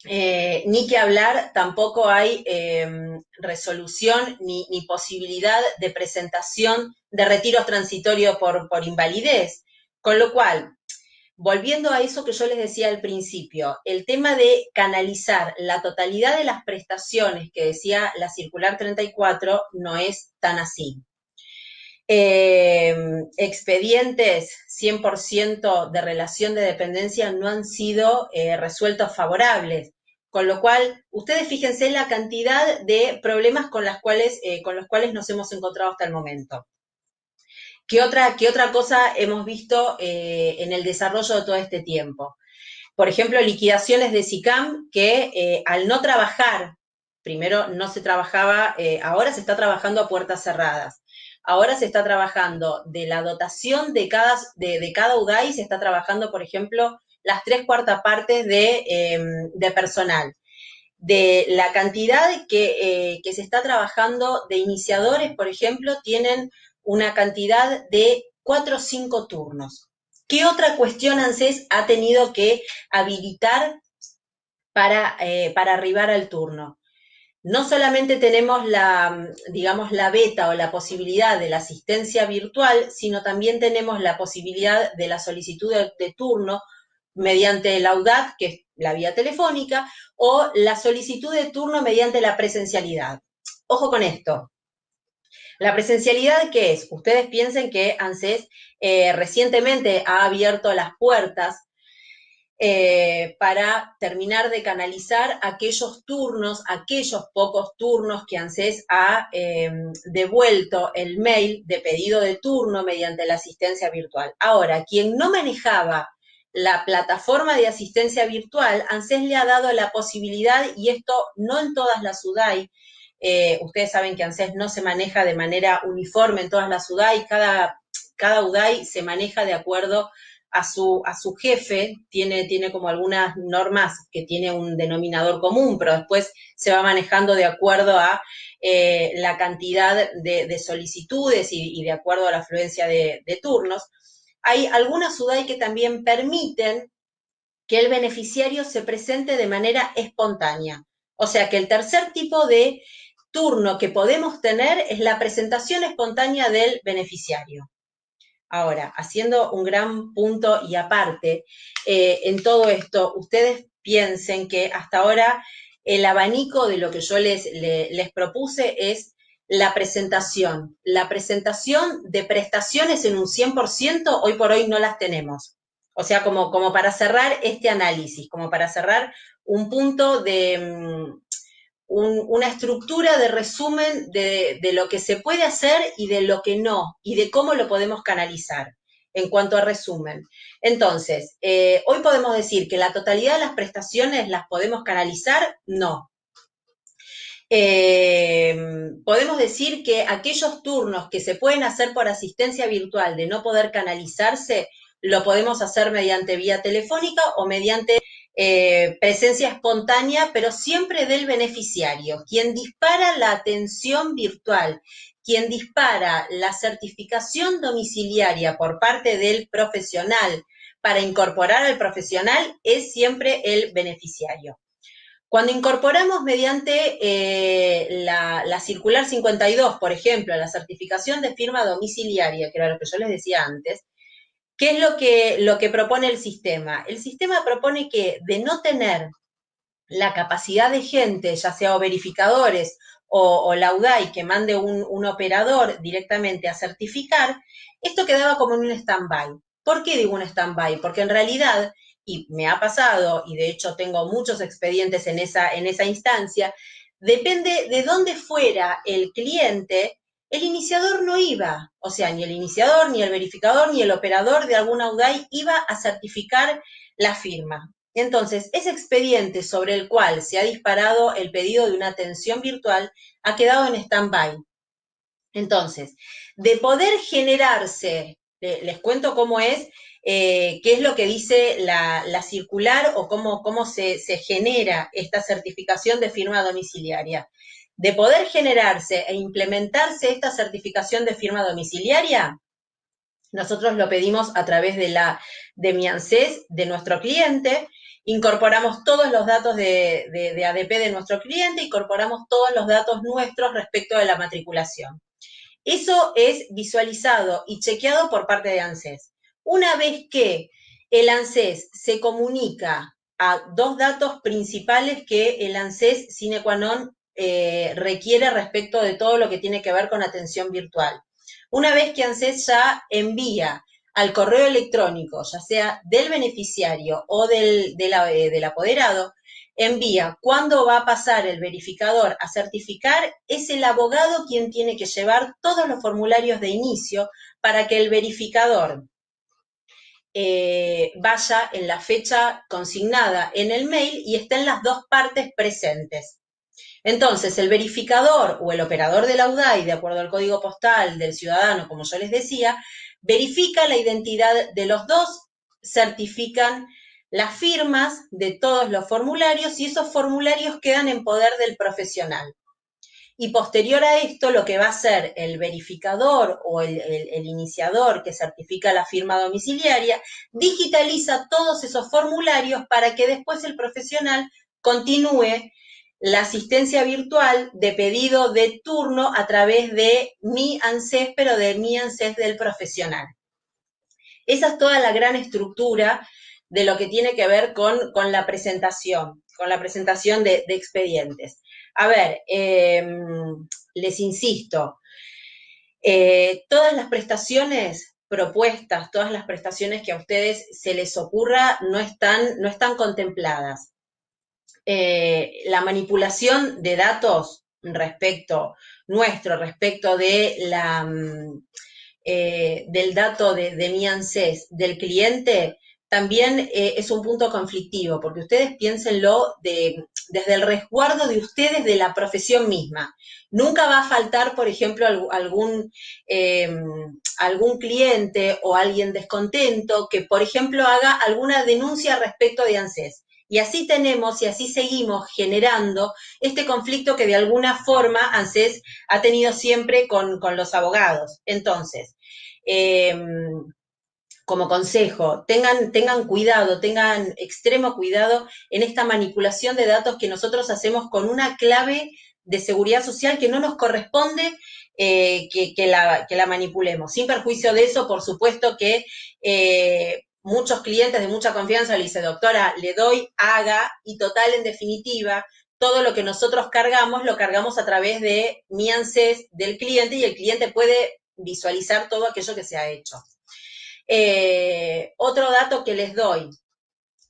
Ni que hablar, tampoco hay resolución ni posibilidad de presentación de retiros transitorios por invalidez. Con lo cual, volviendo a eso que yo les decía al principio, el tema de canalizar la totalidad de las prestaciones que decía la circular 34 no es tan así. Expedientes 100% de relación de dependencia no han sido resueltos favorables, con lo cual ustedes fíjense en la cantidad de problemas con los cuales nos hemos encontrado hasta el momento. ¿Qué otra cosa hemos visto en el desarrollo de todo este tiempo? Por ejemplo, liquidaciones de SICAM que al no trabajar, primero no se trabajaba, ahora se está trabajando a puertas cerradas. Ahora se está trabajando de la dotación de cada UDAI, se está trabajando, por ejemplo, las 3/4 partes de personal. De la cantidad que se está trabajando de iniciadores, por ejemplo, tienen una cantidad de 4 o 5 turnos. ¿Qué otra cuestión ANSES ha tenido que habilitar para arribar al turno? No solamente tenemos digamos, la beta o la posibilidad de la asistencia virtual, sino también tenemos la posibilidad de la solicitud de turno mediante el AUDAT, que es la vía telefónica, o la solicitud de turno mediante la presencialidad. Ojo con esto. La presencialidad, ¿qué es? Ustedes piensen que ANSES recientemente ha abierto las puertas para terminar de canalizar aquellos pocos turnos que ANSES ha devuelto el mail de pedido de turno mediante la asistencia virtual. Ahora, quien no manejaba la plataforma de asistencia virtual, ANSES le ha dado la posibilidad, y esto no en todas las UDAI, ustedes saben que ANSES no se maneja de manera uniforme en todas las UDAI, cada UDAI se maneja de acuerdo a su jefe, tiene como algunas normas que tiene un denominador común, pero después se va manejando de acuerdo a la cantidad de solicitudes y de acuerdo a la afluencia de turnos. Hay algunas UDAI que también permiten que el beneficiario se presente de manera espontánea. O sea que el tercer tipo de turno que podemos tener es la presentación espontánea del beneficiario. Ahora, haciendo un gran punto y aparte, en todo esto, ustedes piensen que hasta ahora el abanico de lo que yo les propuse es la presentación. La presentación de prestaciones en un 100%, hoy por hoy no las tenemos. O sea, como para cerrar este análisis, como para cerrar un punto de una estructura de resumen de lo que se puede hacer y de lo que no, y de cómo lo podemos canalizar en cuanto a resumen. Entonces, hoy podemos decir que la totalidad de las prestaciones las podemos canalizar, no. Podemos decir que aquellos turnos que se pueden hacer por asistencia virtual de no poder canalizarse, lo podemos hacer mediante vía telefónica o mediante presencia espontánea, pero siempre del beneficiario, quien dispara la atención virtual, quien dispara la certificación domiciliaria por parte del profesional para incorporar al profesional es siempre el beneficiario. Cuando incorporamos mediante la circular 52, por ejemplo, la certificación de firma domiciliaria, que era lo que yo les decía antes, ¿qué es lo que propone el sistema? El sistema propone que de no tener la capacidad de gente, ya sea o verificadores o la UDAI que mande un operador directamente a certificar, esto quedaba como en un stand-by. ¿Por qué digo un stand-by? Porque en realidad, y me ha pasado, y de hecho tengo muchos expedientes en esa instancia, depende de dónde fuera el cliente, el iniciador no iba, o sea, ni el iniciador, ni el verificador, ni el operador de alguna UDAI iba a certificar la firma. Entonces, ese expediente sobre el cual se ha disparado el pedido de una atención virtual ha quedado en stand-by. Entonces, de poder generarse, les cuento cómo es, qué es lo que dice la circular o cómo se genera esta certificación de firma domiciliaria. De poder generarse e implementarse esta certificación de firma domiciliaria, nosotros lo pedimos a través de mi ANSES, de nuestro cliente, incorporamos todos los datos de ADP de nuestro cliente, incorporamos todos los datos nuestros respecto de la matriculación. Eso es visualizado y chequeado por parte de ANSES. Una vez que el ANSES se comunica a dos datos principales que el ANSES sine qua non requiere respecto de todo lo que tiene que ver con atención virtual. Una vez que ANSES ya envía al correo electrónico, ya sea del beneficiario o del apoderado, envía cuándo va a pasar el verificador a certificar, es el abogado quien tiene que llevar todos los formularios de inicio para que el verificador vaya en la fecha consignada en el mail y estén las dos partes presentes. Entonces, el verificador o el operador de la UDAI, de acuerdo al código postal del ciudadano, como yo les decía, verifica la identidad de los dos, certifican las firmas de todos los formularios y esos formularios quedan en poder del profesional. Y posterior a esto, lo que va a hacer el verificador o el iniciador que certifica la firma domiciliaria, digitaliza todos esos formularios para que después el profesional continúe la asistencia virtual de pedido de turno a través de mi ANSES, pero de mi ANSES del profesional. Esa es toda la gran estructura de lo que tiene que ver con la presentación de expedientes. A ver, les insisto, todas las prestaciones propuestas, todas las prestaciones que a ustedes se les ocurra no están contempladas. La manipulación de datos respecto de del dato de mi ANSES del cliente, también es un punto conflictivo, porque ustedes piénsenlo desde el resguardo de ustedes de la profesión misma. Nunca va a faltar, por ejemplo, algún cliente o alguien descontento que, por ejemplo, haga alguna denuncia respecto de ANSES. Y así tenemos y así seguimos generando este conflicto que de alguna forma ANSES ha tenido siempre con los abogados. Entonces, como consejo, tengan cuidado, tengan extremo cuidado en esta manipulación de datos que nosotros hacemos con una clave de seguridad social que no nos corresponde que la manipulemos. Sin perjuicio de eso, por supuesto que muchos clientes de mucha confianza le dicen, doctora, le doy, haga, y total, en definitiva, todo lo que nosotros cargamos, lo cargamos a través de mi ANSES del cliente y el cliente puede visualizar todo aquello que se ha hecho. Otro dato que les doy,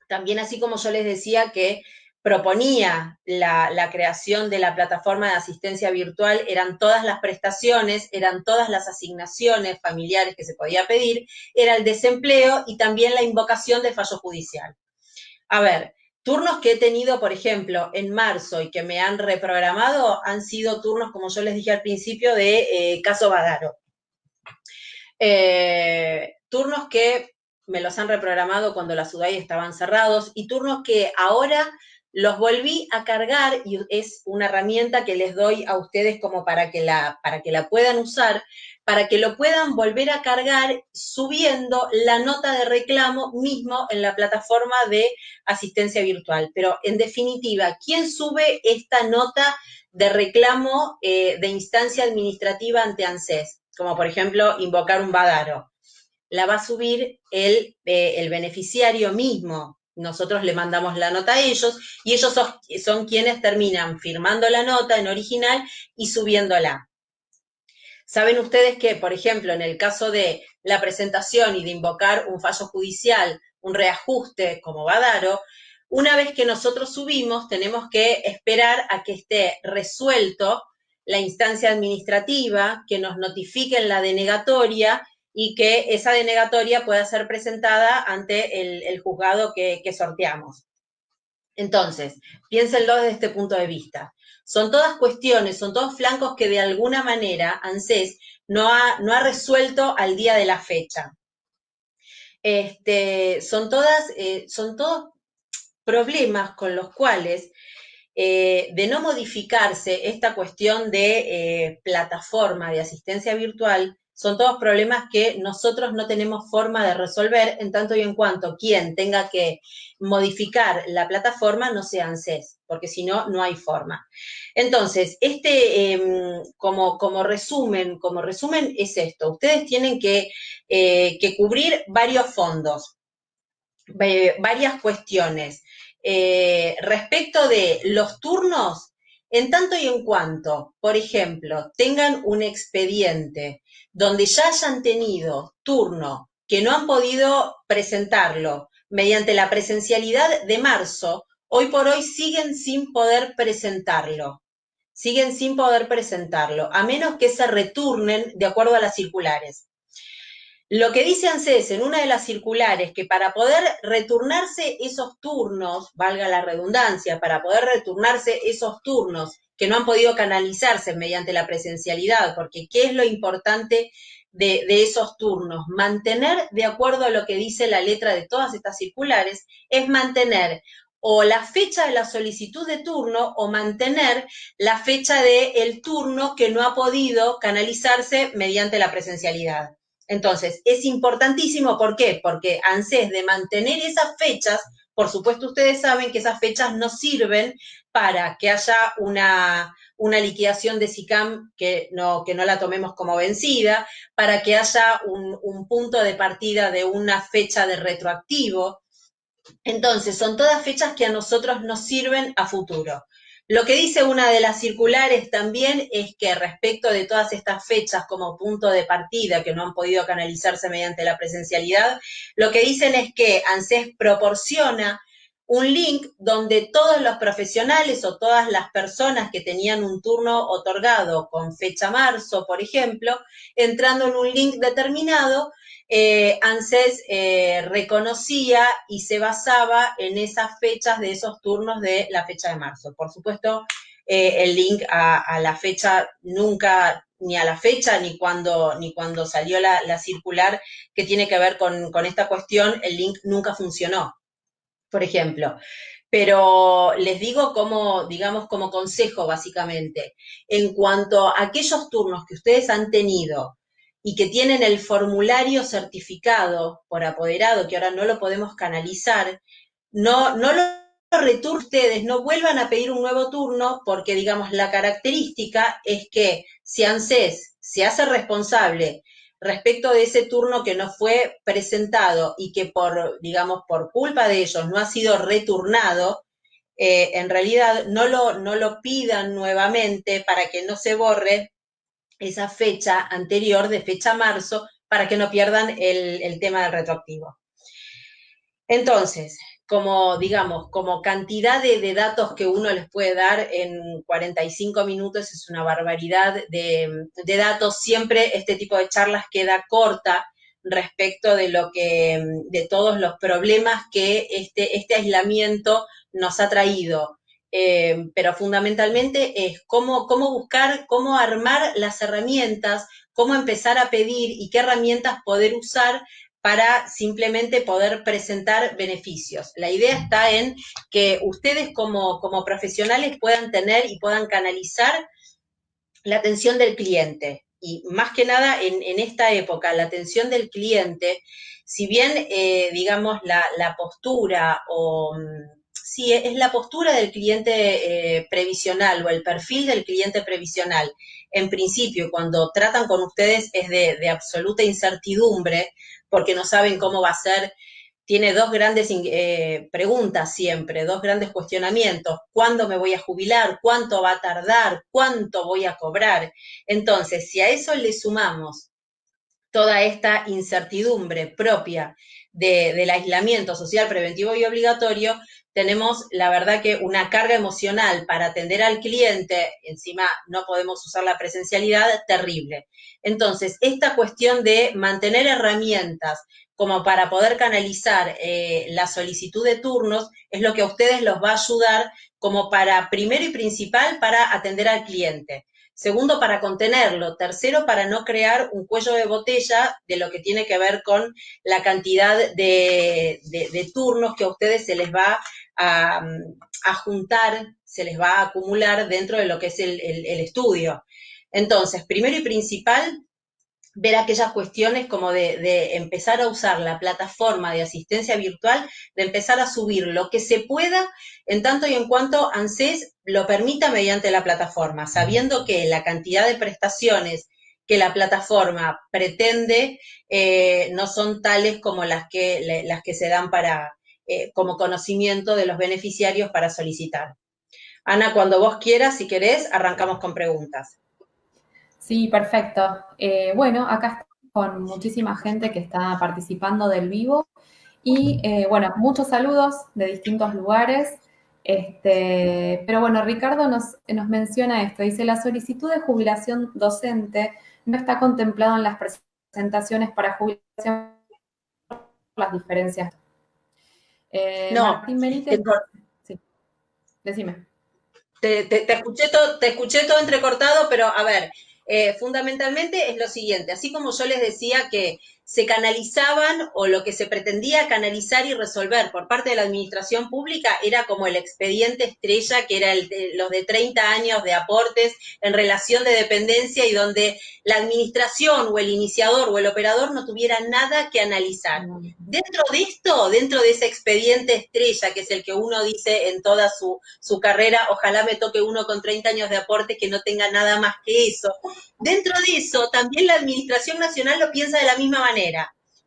también así como yo les decía que proponía la creación de la plataforma de asistencia virtual, eran todas las prestaciones, eran todas las asignaciones familiares que se podía pedir, era el desempleo y también la invocación de fallo judicial. A ver, turnos que he tenido, por ejemplo, en marzo y que me han reprogramado han sido turnos, como yo les dije al principio, de caso Badaro. Turnos que me los han reprogramado cuando las UDAI estaban cerrados y turnos que ahora los volví a cargar y es una herramienta que les doy a ustedes como para que la puedan usar, para que lo puedan volver a cargar subiendo la nota de reclamo mismo en la plataforma de asistencia virtual. Pero en definitiva, ¿quién sube esta nota de reclamo de instancia administrativa ante ANSES? Como por ejemplo, invocar un Badaro. La va a subir el beneficiario mismo. Nosotros le mandamos la nota a ellos y ellos son quienes terminan firmando la nota en original y subiéndola. Saben ustedes que, por ejemplo, en el caso de la presentación y de invocar un fallo judicial, un reajuste como Badaro, una vez que nosotros subimos, tenemos que esperar a que esté resuelto la instancia administrativa, que nos notifiquen la denegatoria y que esa denegatoria pueda ser presentada ante el juzgado que sorteamos. Entonces, piénsenlo desde este punto de vista. Son todas cuestiones, son todos flancos que de alguna manera ANSES no ha resuelto al día de la fecha. Son todos problemas con los cuales, de no modificarse esta cuestión de plataforma de asistencia virtual, son todos problemas que nosotros no tenemos forma de resolver en tanto y en cuanto quien tenga que modificar la plataforma no sea ANSES, porque si no, no hay forma. Entonces, como resumen es esto. Ustedes tienen que cubrir varios fondos, varias cuestiones. Respecto de los turnos, en tanto y en cuanto, por ejemplo, tengan un expediente donde ya hayan tenido turno que no han podido presentarlo mediante la presencialidad de marzo, hoy por hoy siguen sin poder presentarlo. Siguen sin poder presentarlo, a menos que se returnen de acuerdo a las circulares. Lo que dice ANSES en una de las circulares, que para poder returnarse esos turnos, valga la redundancia, para poder returnarse esos turnos que no han podido canalizarse mediante la presencialidad, porque ¿qué es lo importante de esos turnos? Mantener, de acuerdo a lo que dice la letra de todas estas circulares, es mantener o la fecha de la solicitud de turno o mantener la fecha del turno que no ha podido canalizarse mediante la presencialidad. Entonces, es importantísimo, ¿por qué? Porque ANSES de mantener esas fechas, por supuesto ustedes saben que esas fechas no sirven para que haya una liquidación de SICAM que no la tomemos como vencida, para que haya un punto de partida de una fecha de retroactivo. Entonces, son todas fechas que a nosotros nos sirven a futuro. Lo que dice una de las circulares también es que respecto de todas estas fechas como punto de partida que no han podido canalizarse mediante la presencialidad, lo que dicen es que ANSES proporciona un link donde todos los profesionales o todas las personas que tenían un turno otorgado con fecha marzo, por ejemplo, entrando en un link determinado, ANSES reconocía y se basaba en esas fechas de esos turnos de la fecha de marzo. Por supuesto, el link a la fecha nunca, ni a la fecha, ni cuando salió la circular que tiene que ver con esta cuestión, el link nunca funcionó, por ejemplo. Pero les digo digamos, como consejo básicamente, en cuanto a aquellos turnos que ustedes han tenido y que tienen el formulario certificado por apoderado, que ahora no lo podemos canalizar, no lo returnen ustedes, no vuelvan a pedir un nuevo turno, porque, digamos, la característica es que si ANSES se hace responsable respecto de ese turno que no fue presentado y que digamos, por culpa de ellos no ha sido returnado, en realidad no lo pidan nuevamente para que no se borre esa fecha anterior de fecha marzo, para que no pierdan el tema del retroactivo. Entonces, digamos, como cantidad de datos que uno les puede dar en 45 minutos es una barbaridad de datos. Siempre este tipo de charlas queda corta respecto de todos los problemas que este aislamiento nos ha traído. Pero fundamentalmente es cómo buscar, cómo armar las herramientas, cómo empezar a pedir y qué herramientas poder usar para simplemente poder presentar beneficios. La idea está en que ustedes como profesionales puedan tener y puedan canalizar la atención del cliente. Y más que nada en esta época, la atención del cliente, si bien, digamos, la postura sí, es la postura del cliente previsional o el perfil del cliente previsional. En principio, cuando tratan con ustedes es de absoluta incertidumbre, porque no saben cómo va a ser tiene dos grandes preguntas siempre, dos grandes cuestionamientos. ¿Cuándo me voy a jubilar? ¿Cuánto va a tardar? ¿Cuánto voy a cobrar? Entonces, si a eso le sumamos toda esta incertidumbre propia del aislamiento social preventivo y obligatorio, tenemos, la verdad, que una carga emocional para atender al cliente, encima no podemos usar la presencialidad, terrible. Entonces, esta cuestión de mantener herramientas como para poder canalizar la solicitud de turnos es lo que a ustedes los va a ayudar como para, primero y principal, para atender al cliente. Segundo, para contenerlo. Tercero, para no crear un cuello de botella de lo que tiene que ver con la cantidad de turnos que a ustedes se les va a juntar, se les va a acumular dentro de lo que es el estudio. Entonces, primero y principal, ver aquellas cuestiones como de empezar a usar la plataforma de asistencia virtual, de empezar a subir lo que se pueda en tanto y en cuanto ANSES lo permita mediante la plataforma, sabiendo que la cantidad de prestaciones que la plataforma pretende no son tales como las que se dan para, como conocimiento de los beneficiarios para solicitar. Ana, cuando vos quieras, si querés, arrancamos con preguntas. Sí, perfecto. Bueno, acá estoy con muchísima gente que está participando del vivo y bueno, muchos saludos de distintos lugares. Pero bueno, Ricardo nos menciona esto, dice, la solicitud de jubilación docente no está contemplado en las presentaciones para jubilación por las diferencias. No, Martín Benítez, sí, decime. Te escuché todo entrecortado, pero a ver, fundamentalmente es lo siguiente, así como yo les decía que se canalizaban o lo que se pretendía canalizar y resolver por parte de la administración pública era como el expediente estrella, que era los de 30 años de aportes en relación de dependencia y donde la administración o el iniciador o el operador no tuviera nada que analizar. Dentro de esto, dentro de ese expediente estrella, que es el que uno dice en toda su carrera, ojalá me toque uno con 30 años de aporte que no tenga nada más que eso. Dentro de eso, también la Administración Nacional lo piensa de la misma manera.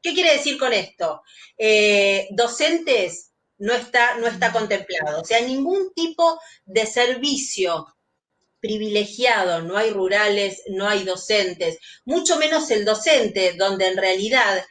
¿Qué quiere decir con esto? Docentes no está contemplado. O sea, ningún tipo de servicio privilegiado, no hay rurales, no hay docentes, mucho menos el docente, donde en realidad,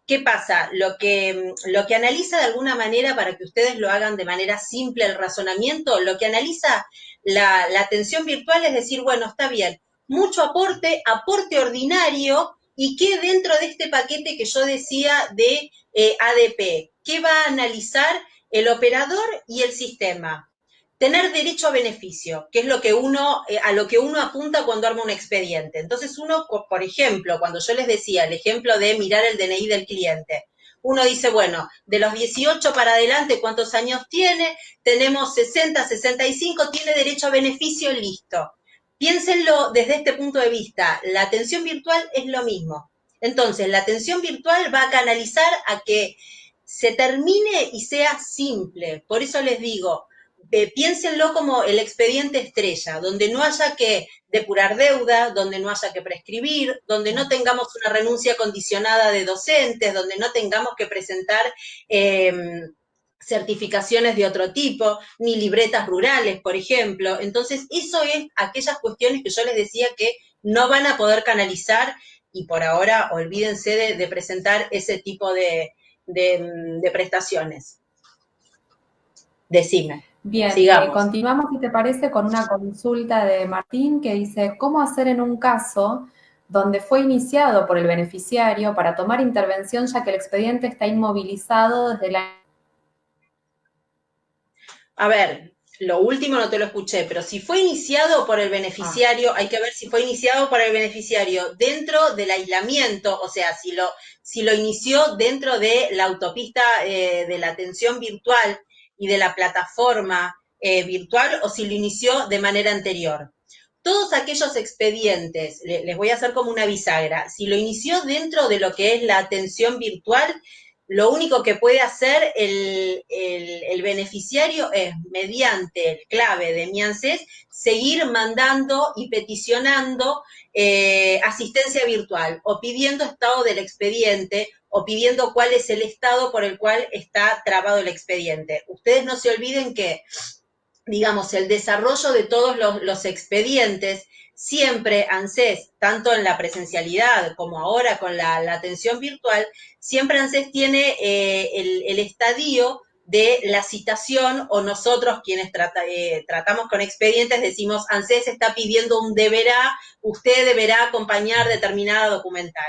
¿qué pasa? Lo que analiza de alguna manera, para que ustedes lo hagan de manera simple el razonamiento, lo que analiza la atención virtual es decir, bueno, está bien, mucho aporte ordinario, y qué dentro de este paquete que yo decía de ADP, ¿qué va a analizar el operador y el sistema? Tener derecho a beneficio, que es lo que a lo que uno apunta cuando arma un expediente. Entonces uno, por ejemplo, cuando yo les decía el ejemplo de mirar el DNI del cliente, uno dice, bueno, de los 18 para adelante, ¿cuántos años tiene? Tenemos 60, 65, tiene derecho a beneficio, listo. Piénsenlo desde este punto de vista, la atención virtual es lo mismo. Entonces, la atención virtual va a canalizar a que se termine y sea simple. Por eso les digo, piénsenlo como el expediente estrella, donde no haya que depurar deuda, donde no haya que prescribir, donde no tengamos una renuncia condicionada de docentes, donde no tengamos que presentar certificaciones de otro tipo, ni libretas rurales, por ejemplo. Entonces, eso es aquellas cuestiones que yo les decía que no van a poder canalizar, y por ahora olvídense de presentar ese tipo de prestaciones. Decime. Bien, Sigamos. continuamos, si te parece, con una consulta de Martín que dice, ¿cómo hacer en un caso donde fue iniciado por el beneficiario para tomar intervención ya que el expediente está inmovilizado desde la... A ver, lo último no te lo escuché, pero si fue iniciado por el beneficiario, hay que ver si fue iniciado por el beneficiario dentro del aislamiento, o sea, si lo inició dentro de la autopista de la atención virtual y de la plataforma virtual, o si lo inició de manera anterior. Todos aquellos expedientes, les voy a hacer como una bisagra, si lo inició dentro de lo que es la atención virtual, lo único que puede hacer el beneficiario es, mediante el clave de mi ANSES, seguir mandando y peticionando asistencia virtual, o pidiendo estado del expediente, o pidiendo cuál es el estado por el cual está trabado el expediente. Ustedes no se olviden que, digamos, el desarrollo de todos los expedientes, siempre ANSES, tanto en la presencialidad como ahora con la atención virtual, siempre ANSES tiene el estadio de la citación, o nosotros quienes tratamos con expedientes decimos, ANSES está pidiendo un deberá, usted deberá acompañar determinada documental.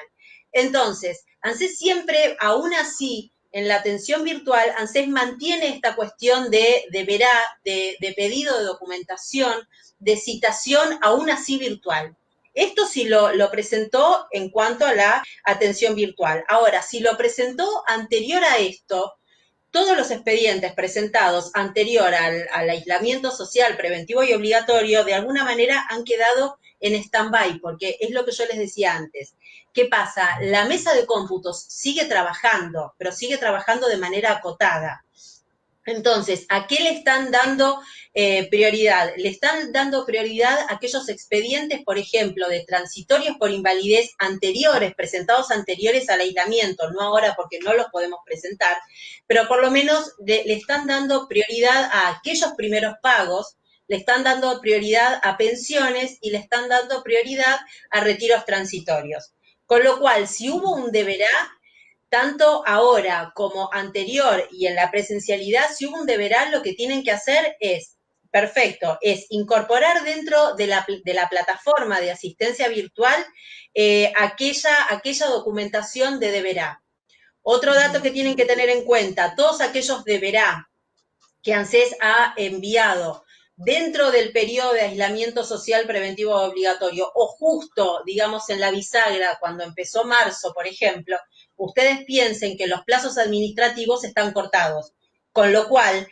Entonces, ANSES siempre, aún así, en la atención virtual, ANSES mantiene esta cuestión de deberá, de pedido de documentación, de citación, aún así virtual. Esto sí lo presentó en cuanto a la atención virtual. Ahora, si lo presentó anterior a esto, todos los expedientes presentados anterior al aislamiento social preventivo y obligatorio, de alguna manera han quedado en stand-by, porque es lo que yo les decía antes. ¿Qué pasa? La mesa de cómputos sigue trabajando, pero sigue trabajando de manera acotada. Entonces, ¿a qué le están dando prioridad? Le están dando prioridad a aquellos expedientes, por ejemplo, de transitorios por invalidez anteriores, presentados anteriores al aislamiento, no ahora porque no los podemos presentar, pero por lo menos le están dando prioridad a aquellos primeros pagos, le están dando prioridad a pensiones y le están dando prioridad a retiros transitorios. Con lo cual, si hubo un deberá, tanto ahora como anterior y en la presencialidad, si hubo un deberá, lo que tienen que hacer es, perfecto, es incorporar dentro de la plataforma de asistencia virtual aquella documentación de deberá. Otro dato que tienen que tener en cuenta, todos aquellos deberá que ANSES ha enviado dentro del periodo de aislamiento social preventivo obligatorio, o justo, digamos, en la bisagra, cuando empezó marzo, por ejemplo, ustedes piensen que los plazos administrativos están cortados, con lo cual,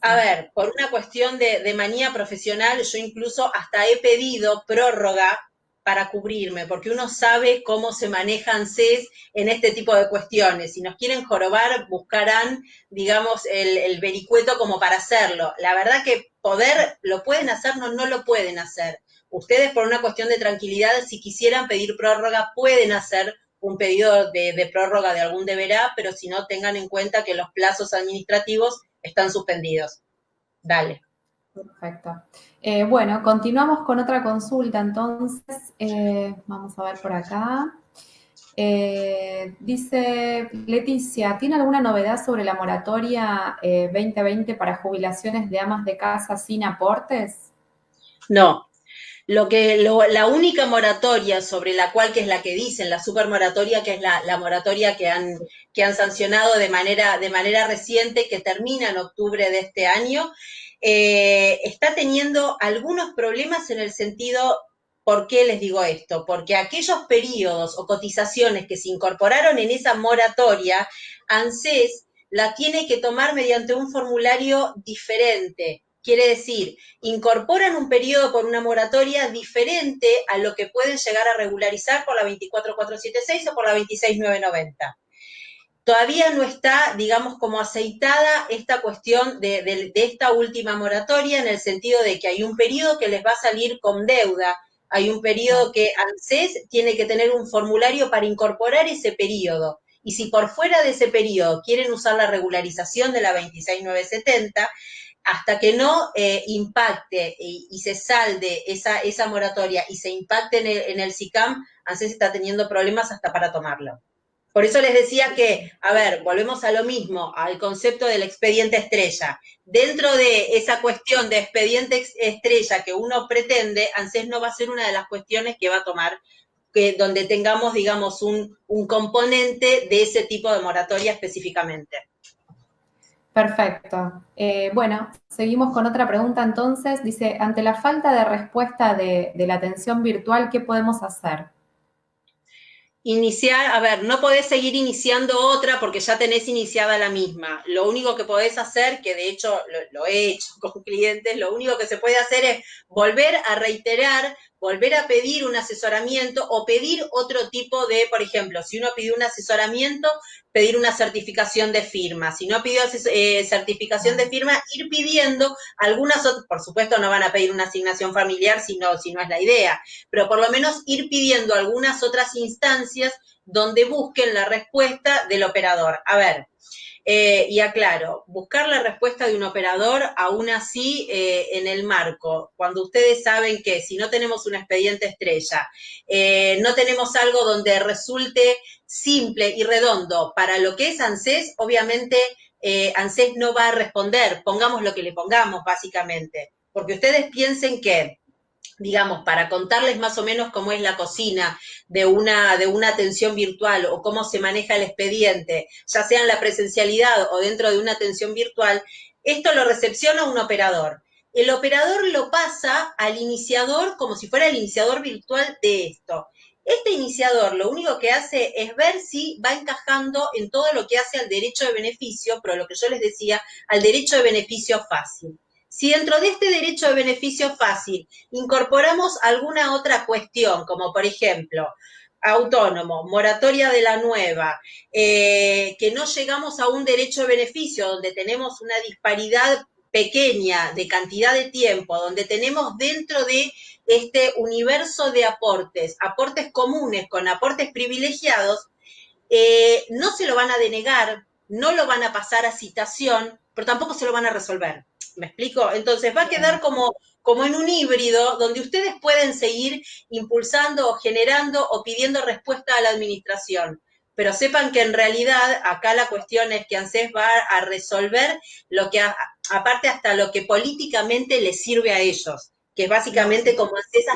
a ver, por una cuestión de manía profesional, yo incluso hasta he pedido prórroga para cubrirme, porque uno sabe cómo se manejan CES en este tipo de cuestiones. Si nos quieren jorobar, buscarán, digamos, el vericueto como para hacerlo. La verdad que poder, lo pueden hacer, no lo pueden hacer. Ustedes, por una cuestión de tranquilidad, si quisieran pedir prórroga, pueden hacer un pedido de prórroga de algún deberá, pero si no, tengan en cuenta que los plazos administrativos están suspendidos. Dale. Perfecto. Bueno, continuamos con otra consulta, entonces, vamos a ver por acá. Dice Leticia, ¿tiene alguna novedad sobre la moratoria 2020 para jubilaciones de amas de casa sin aportes? No. La única moratoria sobre la cual, que es la que dicen, la supermoratoria, que es la moratoria que han sancionado de manera reciente, que termina en octubre de este año, está teniendo algunos problemas en el sentido, ¿por qué les digo esto? Porque aquellos periodos o cotizaciones que se incorporaron en esa moratoria, ANSES la tiene que tomar mediante un formulario diferente. Quiere decir, incorporan un periodo por una moratoria diferente a lo que pueden llegar a regularizar por la 24476 o por la 26990. Todavía no está, digamos, como aceitada esta cuestión de esta última moratoria, en el sentido de que hay un periodo que les va a salir con deuda, hay un periodo que ANSES tiene que tener un formulario para incorporar ese periodo. Y si por fuera de ese periodo quieren usar la regularización de la 26970, hasta que no impacte y se salde esa moratoria y se impacte en el SICAM, ANSES está teniendo problemas hasta para tomarlo. Por eso les decía que, a ver, volvemos a lo mismo, al concepto del expediente estrella. Dentro de esa cuestión de expediente estrella que uno pretende, ANSES no va a ser una de las cuestiones que va a tomar, donde tengamos, digamos, un componente de ese tipo de moratoria específicamente. Perfecto. Bueno, seguimos con otra pregunta entonces. Dice, ante la falta de respuesta de la atención virtual, ¿qué podemos hacer? Iniciar, a ver, no podés seguir iniciando otra porque ya tenés iniciada la misma. Lo único que podés hacer, que de hecho lo he hecho con clientes, lo único que se puede hacer es volver a reiterar, volver a pedir un asesoramiento o pedir otro tipo de, por ejemplo, si uno pidió un asesoramiento, pedir una certificación de firma. Si no pidió certificación de firma, ir pidiendo algunas otras, por supuesto no van a pedir una asignación familiar si no es la idea, pero por lo menos ir pidiendo algunas otras instancias donde busquen la respuesta del operador. A ver, y aclaro, buscar la respuesta de un operador, aún así, en el marco, cuando ustedes saben que si no tenemos un expediente estrella, no tenemos algo donde resulte simple y redondo para lo que es ANSES, obviamente ANSES no va a responder, pongamos lo que le pongamos, básicamente. Porque ustedes piensen que, digamos, para contarles más o menos cómo es la cocina de una atención virtual o cómo se maneja el expediente, ya sea en la presencialidad o dentro de una atención virtual, esto lo recepciona un operador. El operador lo pasa al iniciador como si fuera el iniciador virtual de esto. Este iniciador lo único que hace es ver si va encajando en todo lo que hace al derecho de beneficio, pero lo que yo les decía, al derecho de beneficio fácil. Si dentro de este derecho de beneficio fácil incorporamos alguna otra cuestión, como por ejemplo, autónomo, moratoria de la nueva, que no llegamos a un derecho de beneficio donde tenemos una disparidad pequeña de cantidad de tiempo, donde tenemos dentro de este universo de aportes comunes con aportes privilegiados, no se lo van a denegar, no lo van a pasar a citación, pero tampoco se lo van a resolver. ¿Me explico? Entonces va a quedar como en un híbrido donde ustedes pueden seguir impulsando o generando o pidiendo respuesta a la administración. Pero sepan que en realidad acá la cuestión es que ANSES va a resolver lo que, aparte hasta lo que políticamente les sirve a ellos, que es básicamente como ANSES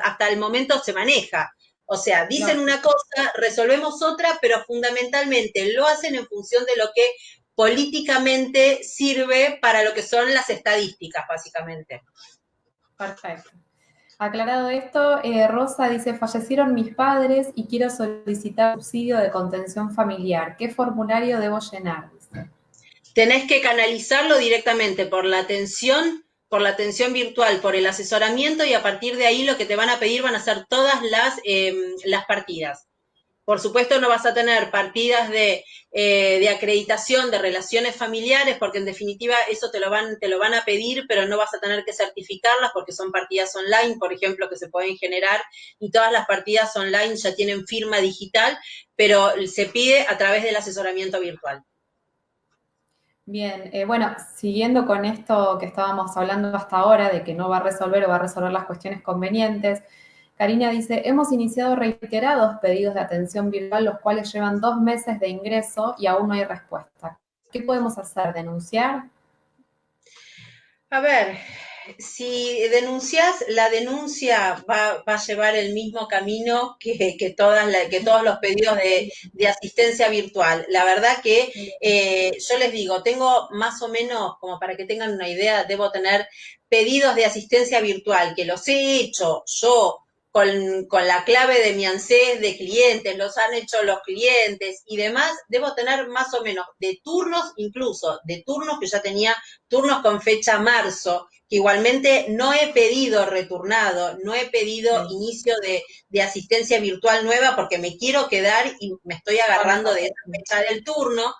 hasta el momento se maneja. O sea, dicen una cosa, resolvemos otra, pero fundamentalmente lo hacen en función de lo que políticamente sirve para lo que son las estadísticas, básicamente. Perfecto. Aclarado esto, Rosa dice, fallecieron mis padres y quiero solicitar subsidio de contención familiar. ¿Qué formulario debo llenar? Dice. Tenés que canalizarlo directamente por la atención virtual, por el asesoramiento, y a partir de ahí lo que te van a pedir van a ser todas las partidas. Por supuesto no vas a tener partidas de acreditación de relaciones familiares, porque en definitiva eso te lo van a pedir, pero no vas a tener que certificarlas porque son partidas online, por ejemplo, que se pueden generar, y todas las partidas online ya tienen firma digital, pero se pide a través del asesoramiento virtual. Bien, bueno, siguiendo con esto que estábamos hablando hasta ahora, de que no va a resolver o va a resolver las cuestiones convenientes, Karina dice, hemos iniciado reiterados pedidos de atención virtual, los cuales llevan 2 meses de ingreso y aún no hay respuesta. ¿Qué podemos hacer? ¿Denunciar? A ver, si denuncias, la denuncia va a llevar el mismo camino que todos los pedidos de asistencia virtual. La verdad que yo les digo, tengo más o menos, como para que tengan una idea, debo tener pedidos de asistencia virtual que los he hecho yo con la clave de mi ANSES de clientes, los han hecho los clientes y demás, debo tener más o menos de turnos, incluso de turnos que ya tenía, turnos con fecha marzo, que igualmente no he pedido returnado, no he pedido inicio de asistencia virtual nueva porque me quiero quedar y me estoy agarrando de esa fecha del turno,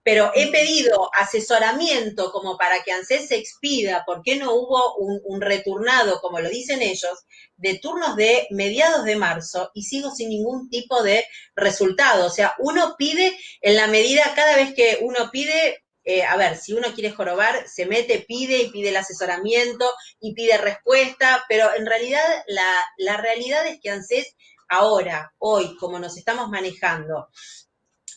pero he pedido asesoramiento como para que ANSES se expida, ¿por qué no hubo un returnado, como lo dicen ellos, de turnos de mediados de marzo y sigo sin ningún tipo de resultado? O sea, uno pide en la medida, cada vez que uno pide, a ver, si uno quiere jorobar, se mete, pide y pide el asesoramiento y pide respuesta, pero en realidad la realidad es que ANSES ahora, hoy, como nos estamos manejando,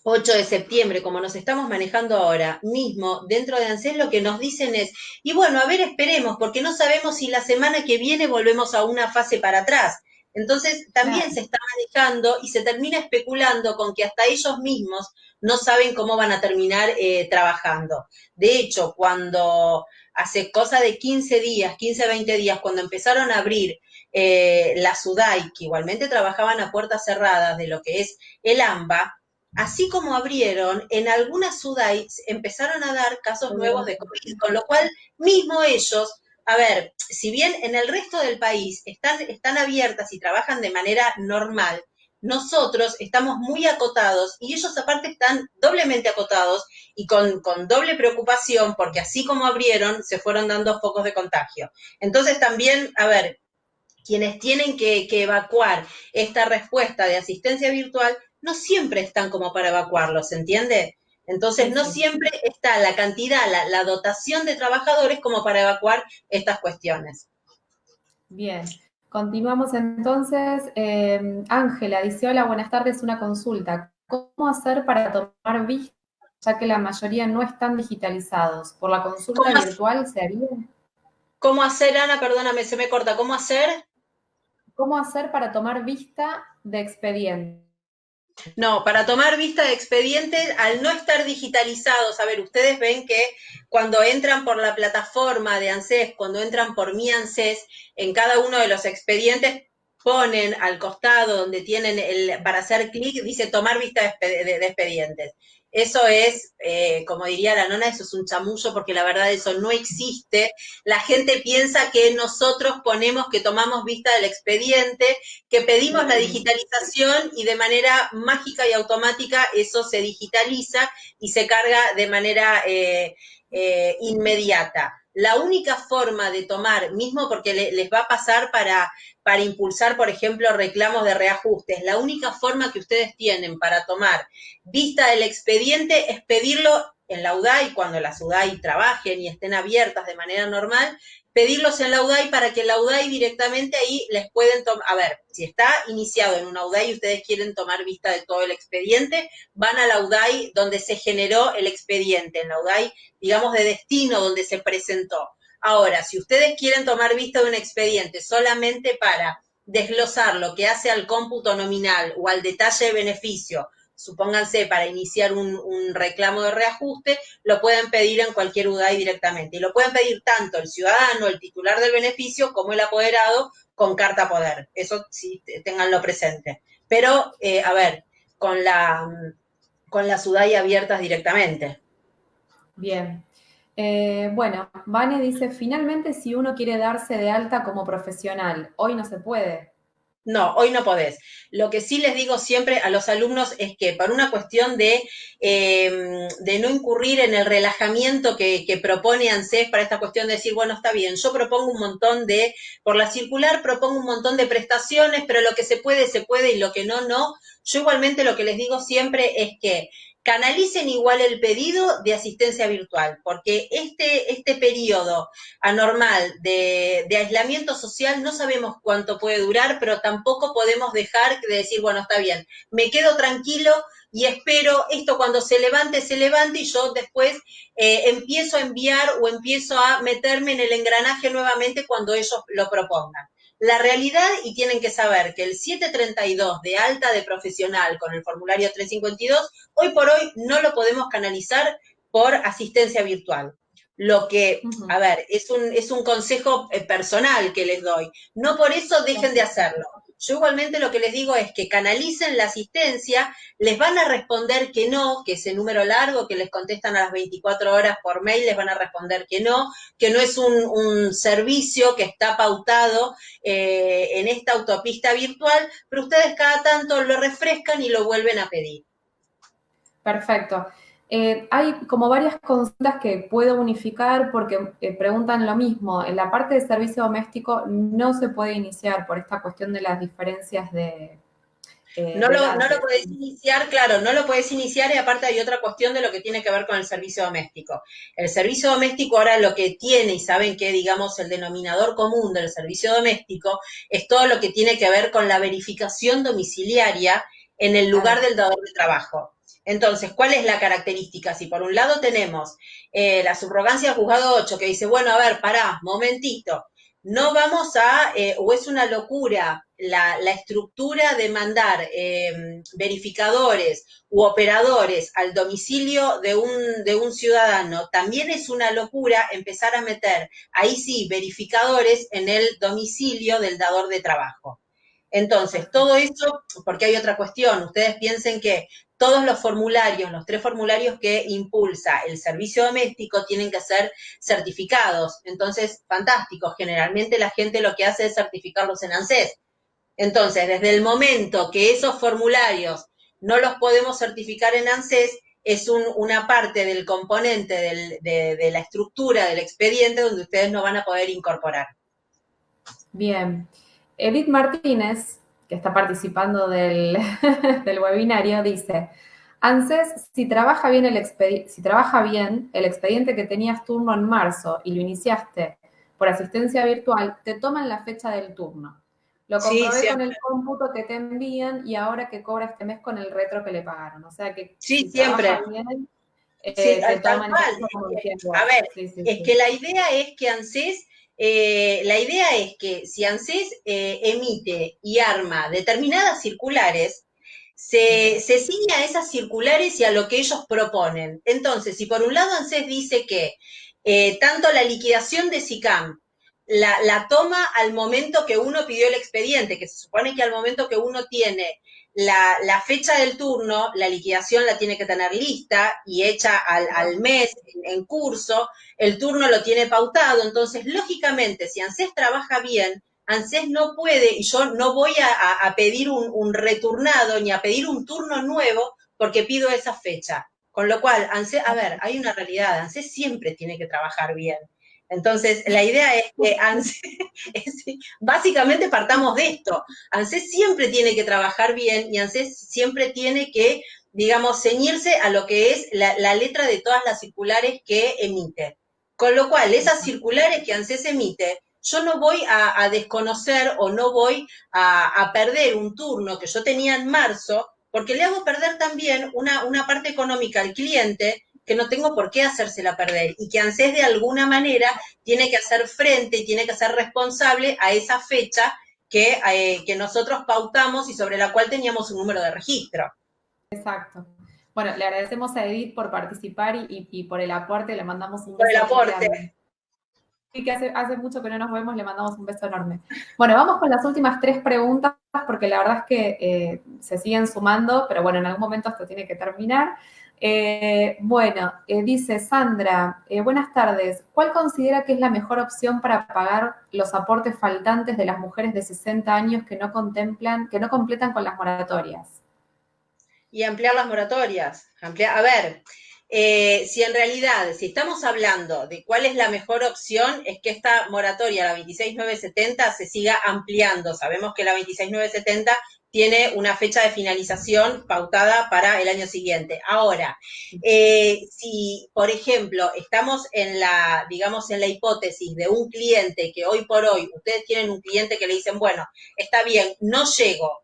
8 de septiembre, como nos estamos manejando ahora mismo, dentro de ANSES lo que nos dicen es, y bueno, a ver, esperemos, porque no sabemos si la semana que viene volvemos a una fase para atrás. Entonces, también se está manejando y se termina especulando con que hasta ellos mismos no saben cómo van a terminar trabajando. De hecho, cuando hace cosa de 15 días, 15, 20 días, cuando empezaron a abrir la SUDAI, que igualmente trabajaban a puertas cerradas de lo que es el AMBA, así como abrieron, en algunas SUDAI empezaron a dar casos nuevos de COVID, con lo cual mismo ellos a ver, si bien en el resto del país están abiertas y trabajan de manera normal, nosotros estamos muy acotados y ellos aparte están doblemente acotados y con doble preocupación porque así como abrieron, se fueron dando focos de contagio. Entonces también, a ver, quienes tienen que evacuar esta respuesta de asistencia virtual no siempre están como para evacuarlo, ¿se entiende? Entonces, Sí, no sí. siempre está la cantidad, la dotación de trabajadores como para evacuar estas cuestiones. Bien. Continuamos entonces. Ángela dice, hola, buenas tardes, una consulta. ¿Cómo hacer para tomar vista, ya que la mayoría no están digitalizados? ¿Por la consulta ¿Cómo, virtual se haría? cómo hacer, Ana? Perdóname, se me corta. ¿Cómo hacer? ¿Cómo hacer para tomar vista de expediente? No, para tomar vista de expedientes, al no estar digitalizados, a ver, ustedes ven que cuando entran por la plataforma de ANSES, cuando entran por Mi ANSES, en cada uno de los expedientes ponen al costado donde tienen para hacer clic, dice tomar vista de expedientes. Eso es, como diría la nona, eso es un chamullo porque la verdad eso no existe. La gente piensa que nosotros ponemos que tomamos vista del expediente, que pedimos la digitalización y de manera mágica y automática eso se digitaliza y se carga de manera inmediata. La única forma de tomar, mismo porque les va a pasar para impulsar, por ejemplo, reclamos de reajustes, la única forma que ustedes tienen para tomar vista del expediente es pedirlo en la UDAI, cuando las UDAI trabajen y estén abiertas de manera normal, pedirlos en la UDAI para que la UDAI directamente ahí les pueden tomar, a ver, si está iniciado en una UDAI y ustedes quieren tomar vista de todo el expediente, van a la UDAI donde se generó el expediente, en la UDAI, digamos, de destino donde se presentó. Ahora, si ustedes quieren tomar vista de un expediente solamente para desglosar lo que hace al cómputo nominal o al detalle de beneficio, supónganse para iniciar un reclamo de reajuste, lo pueden pedir en cualquier UDAI directamente. Y lo pueden pedir tanto el ciudadano, el titular del beneficio, como el apoderado con carta poder. Eso sí, tenganlo presente. Pero, a ver, con las UDAI abiertas directamente. Bien. Bueno, Vane dice, finalmente si uno quiere darse de alta como profesional, hoy no se puede. No, hoy no podés. Lo que sí les digo siempre a los alumnos es que por una cuestión de no incurrir en el relajamiento que propone ANSES para esta cuestión de decir, bueno, está bien, yo propongo un montón por la circular propongo un montón de prestaciones, pero lo que se puede y lo que no, no. Yo igualmente lo que les digo siempre es que canalicen igual el pedido de asistencia virtual, porque este periodo anormal de aislamiento social no sabemos cuánto puede durar, pero tampoco podemos dejar de decir, bueno, está bien, me quedo tranquilo y espero esto cuando se levante y yo después empiezo a enviar o empiezo a meterme en el engranaje nuevamente cuando ellos lo propongan. La realidad, y tienen que saber que el 732 de alta de profesional con el formulario 352, hoy por hoy no lo podemos canalizar por asistencia virtual. Lo que, a ver, es un consejo personal que les doy. No por eso dejen de hacerlo. Yo igualmente lo que les digo es que canalicen la asistencia, les van a responder que no, que ese número largo que les contestan a las 24 horas por mail, les van a responder que no es un servicio que está pautado en esta autopista virtual, pero ustedes cada tanto lo refrescan y lo vuelven a pedir. Perfecto. Hay como varias consultas que puedo unificar porque preguntan lo mismo. En la parte de servicio doméstico no se puede iniciar por esta cuestión de las diferencias de no lo edades. podés iniciar, claro, no lo podés iniciar y aparte hay otra cuestión de lo que tiene que ver con el servicio doméstico. El servicio doméstico ahora lo que tiene, y saben que, digamos, el denominador común del servicio doméstico es todo lo que tiene que ver con la verificación domiciliaria en el lugar del dador de trabajo. Entonces, ¿cuál es la característica? Si por un lado tenemos la subrogancia del juzgado 8 que dice, bueno, a ver, pará, momentito, no vamos o es una locura la estructura de mandar verificadores u operadores al domicilio de un ciudadano, también es una locura empezar a meter, ahí sí, verificadores en el domicilio del dador de trabajo. Entonces, todo eso, porque hay otra cuestión, ustedes piensen que todos los formularios, los 3 formularios que impulsa el servicio doméstico tienen que ser certificados. Entonces, fantástico, generalmente la gente lo que hace es certificarlos en ANSES. Entonces, desde el momento que esos formularios no los podemos certificar en ANSES, es una parte del componente de la estructura del expediente donde ustedes no van a poder incorporar. Bien. Edith Martínez, que está participando del, del webinario, dice, ANSES, si trabaja bien el expediente que tenías turno en marzo y lo iniciaste por asistencia virtual, te toman la fecha del turno. Lo comprobé Sí, con el cómputo que te envían y ahora que cobra este mes con el retro que le pagaron. O sea que sí, si siempre. trabaja bien, Sí, te tal toman esa cual. fecha como decías A vos. ver, Sí, sí, es sí. que la idea es que ANSES, la idea es que si ANSES emite y arma determinadas circulares, se ciñe a esas circulares y a lo que ellos proponen. Entonces, si por un lado ANSES dice que tanto la liquidación de SICAM la toma al momento que uno pidió el expediente, que se supone que al momento que uno tiene la fecha del turno, la liquidación la tiene que tener lista y hecha al mes, en curso, el turno lo tiene pautado, entonces, lógicamente, si ANSES trabaja bien, ANSES no puede, y yo no voy a pedir un returnado ni a pedir un turno nuevo porque pido esa fecha. Con lo cual, ANSES, a ver, hay una realidad, ANSES siempre tiene que trabajar bien. Entonces, la idea es que ANSES, básicamente partamos de esto. ANSES siempre tiene que trabajar bien y ANSES siempre tiene que, digamos, ceñirse a lo que es la letra de todas las circulares que emite. Con lo cual, esas circulares que ANSES emite, yo no voy a desconocer o no voy a perder un turno que yo tenía en marzo, porque le hago perder también una parte económica al cliente que no tengo por qué hacérsela perder y que ANSES de alguna manera tiene que hacer frente y tiene que ser responsable a esa fecha que nosotros pautamos y sobre la cual teníamos un número de registro. Exacto. Bueno, le agradecemos a Edith por participar y por el aporte, le mandamos un Por el beso muy aporte. grande. Sí, que hace mucho que no nos vemos, le mandamos un beso enorme. Bueno, vamos con las últimas 3 preguntas, porque la verdad es que se siguen sumando, pero bueno, en algún momento esto tiene que terminar. Dice Sandra, buenas tardes. ¿Cuál considera que es la mejor opción para pagar los aportes faltantes de las mujeres de 60 años que no completan con las moratorias? Y ampliar las moratorias. A ver, si en realidad, si estamos hablando de cuál es la mejor opción, es que esta moratoria, la 26970, se siga ampliando. Sabemos que la 26970 tiene una fecha de finalización pautada para el año siguiente. Ahora, si, por ejemplo, estamos en la, digamos, en la hipótesis de un cliente que hoy por hoy, ustedes tienen un cliente que le dicen, bueno, está bien, no llego,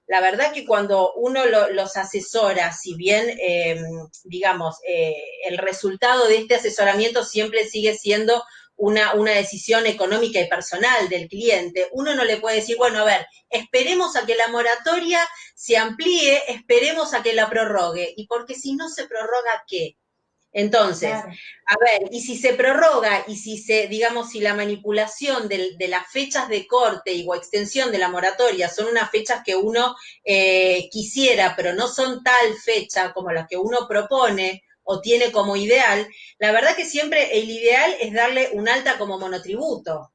la verdad que cuando uno los asesora, si bien, digamos, el resultado de este asesoramiento siempre sigue siendo una decisión económica y personal del cliente, uno no le puede decir, bueno, a ver, esperemos a que la moratoria se amplíe, esperemos a que la prorrogue, y porque si no se prorroga, ¿qué? Entonces, Claro. a ver, y si se prorroga y si digamos, si la manipulación de las fechas de corte o extensión de la moratoria son unas fechas que uno quisiera, pero no son tal fecha como las que uno propone o tiene como ideal, la verdad que siempre el ideal es darle un alta como monotributo.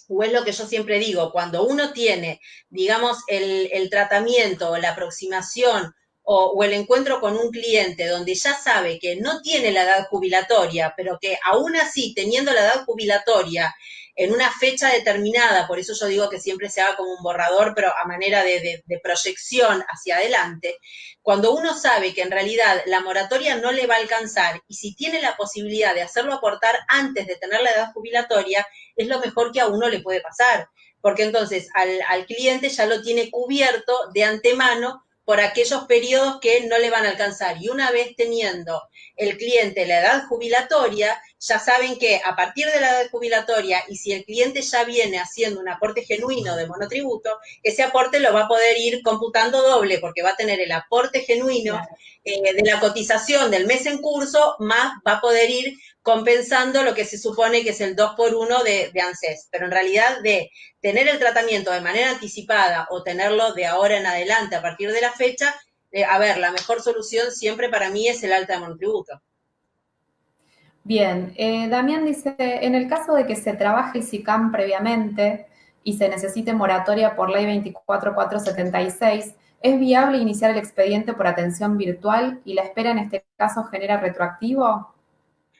O es lo que yo siempre digo, cuando uno tiene, digamos, el tratamiento o la aproximación o el encuentro con un cliente donde ya sabe que no tiene la edad jubilatoria, pero que aún así, teniendo la edad jubilatoria en una fecha determinada, por eso yo digo que siempre se haga como un borrador, pero a manera de proyección hacia adelante, cuando uno sabe que en realidad la moratoria no le va a alcanzar y si tiene la posibilidad de hacerlo aportar antes de tener la edad jubilatoria, es lo mejor que a uno le puede pasar, porque entonces al cliente ya lo tiene cubierto de antemano por aquellos periodos que no le van a alcanzar. Y una vez teniendo el cliente la edad jubilatoria, ya saben que a partir de la edad jubilatoria y si el cliente ya viene haciendo un aporte genuino de monotributo, ese aporte lo va a poder ir computando doble porque va a tener el aporte genuino de la cotización del mes en curso, más va a poder ir compensando lo que se supone que es el 2x1 de ANSES. Pero en realidad de tener el tratamiento de manera anticipada o tenerlo de ahora en adelante a partir de la fecha, a ver, la mejor solución siempre para mí es el alta de monotributo. Bien, Damián dice, en el caso de que se trabaje el SICAM previamente y se necesite moratoria por ley 24476, ¿es viable iniciar el expediente por atención virtual y la espera en este caso genera retroactivo?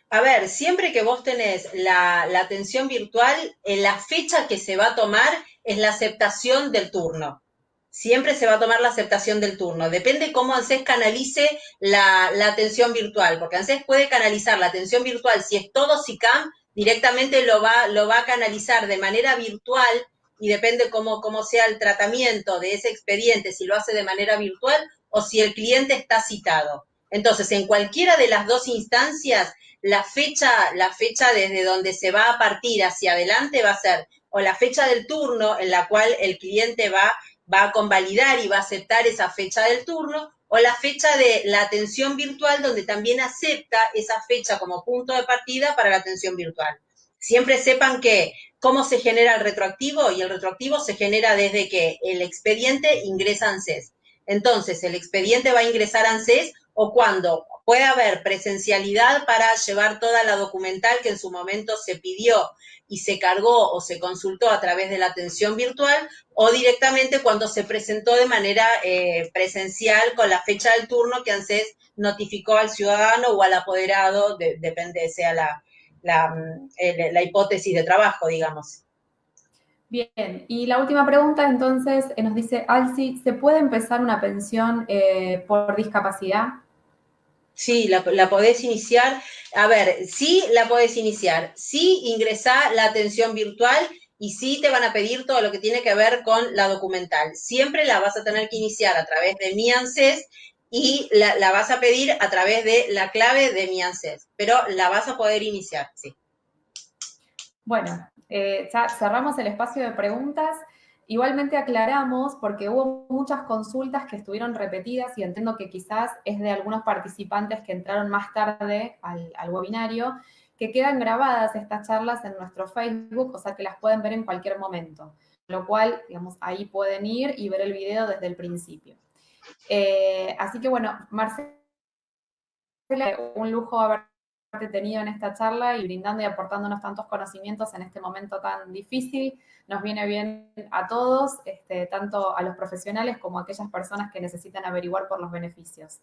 A ver, siempre que vos tenés la atención virtual, la fecha que se va a tomar es la aceptación del turno. Siempre se va a tomar la aceptación del turno. Depende cómo ANSES canalice la atención virtual, porque ANSES puede canalizar la atención virtual, si es todo SICAM, directamente lo va a canalizar de manera virtual y depende cómo sea el tratamiento de ese expediente, si lo hace de manera virtual o si el cliente está citado. Entonces, en cualquiera de las dos instancias, la fecha desde donde se va a partir hacia adelante va a ser o la fecha del turno en la cual el cliente va a convalidar y va a aceptar esa fecha del turno, o la fecha de la atención virtual donde también acepta esa fecha como punto de partida para la atención virtual. Siempre sepan que cómo se genera el retroactivo, y el retroactivo se genera desde que el expediente ingresa a ANSES. Entonces, el expediente va a ingresar a ANSES o cuando puede haber presencialidad para llevar toda la documental que en su momento se pidió y se cargó o se consultó a través de la atención virtual, o directamente cuando se presentó de manera presencial con la fecha del turno que ANSES notificó al ciudadano o al apoderado, depende sea la hipótesis de trabajo, digamos. Bien, y la última pregunta entonces nos dice Alci, ¿se puede empezar una pensión por discapacidad? Sí, la podés iniciar. A ver, sí la podés iniciar. Sí ingresá la atención virtual y sí te van a pedir todo lo que tiene que ver con la documental. Siempre la vas a tener que iniciar a través de Mi ANSES y la vas a pedir a través de la clave de Mi ANSES, pero la vas a poder iniciar, sí. Bueno, ya cerramos el espacio de preguntas. Igualmente aclaramos, porque hubo muchas consultas que estuvieron repetidas y entiendo que quizás es de algunos participantes que entraron más tarde al webinario, que quedan grabadas estas charlas en nuestro Facebook, o sea que las pueden ver en cualquier momento. Lo cual, digamos, ahí pueden ir y ver el video desde el principio. Así que bueno, Marcela, un lujo haberte tenido en esta charla y brindando y aportándonos tantos conocimientos en este momento tan difícil. Nos viene bien a todos, tanto a los profesionales como a aquellas personas que necesitan averiguar por los beneficios.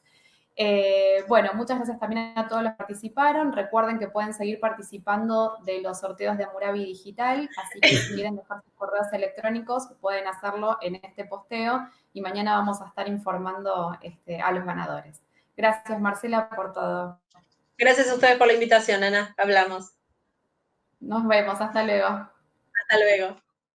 Bueno, muchas gracias también a todos los que participaron. Recuerden que pueden seguir participando de los sorteos de Amurabi Digital, así que si quieren dejar sus correos electrónicos pueden hacerlo en este posteo y mañana vamos a estar informando a los ganadores. Gracias, Marcela, por todo. Gracias a ustedes por la invitación, Ana. Hablamos. Nos vemos, hasta luego. Hasta luego.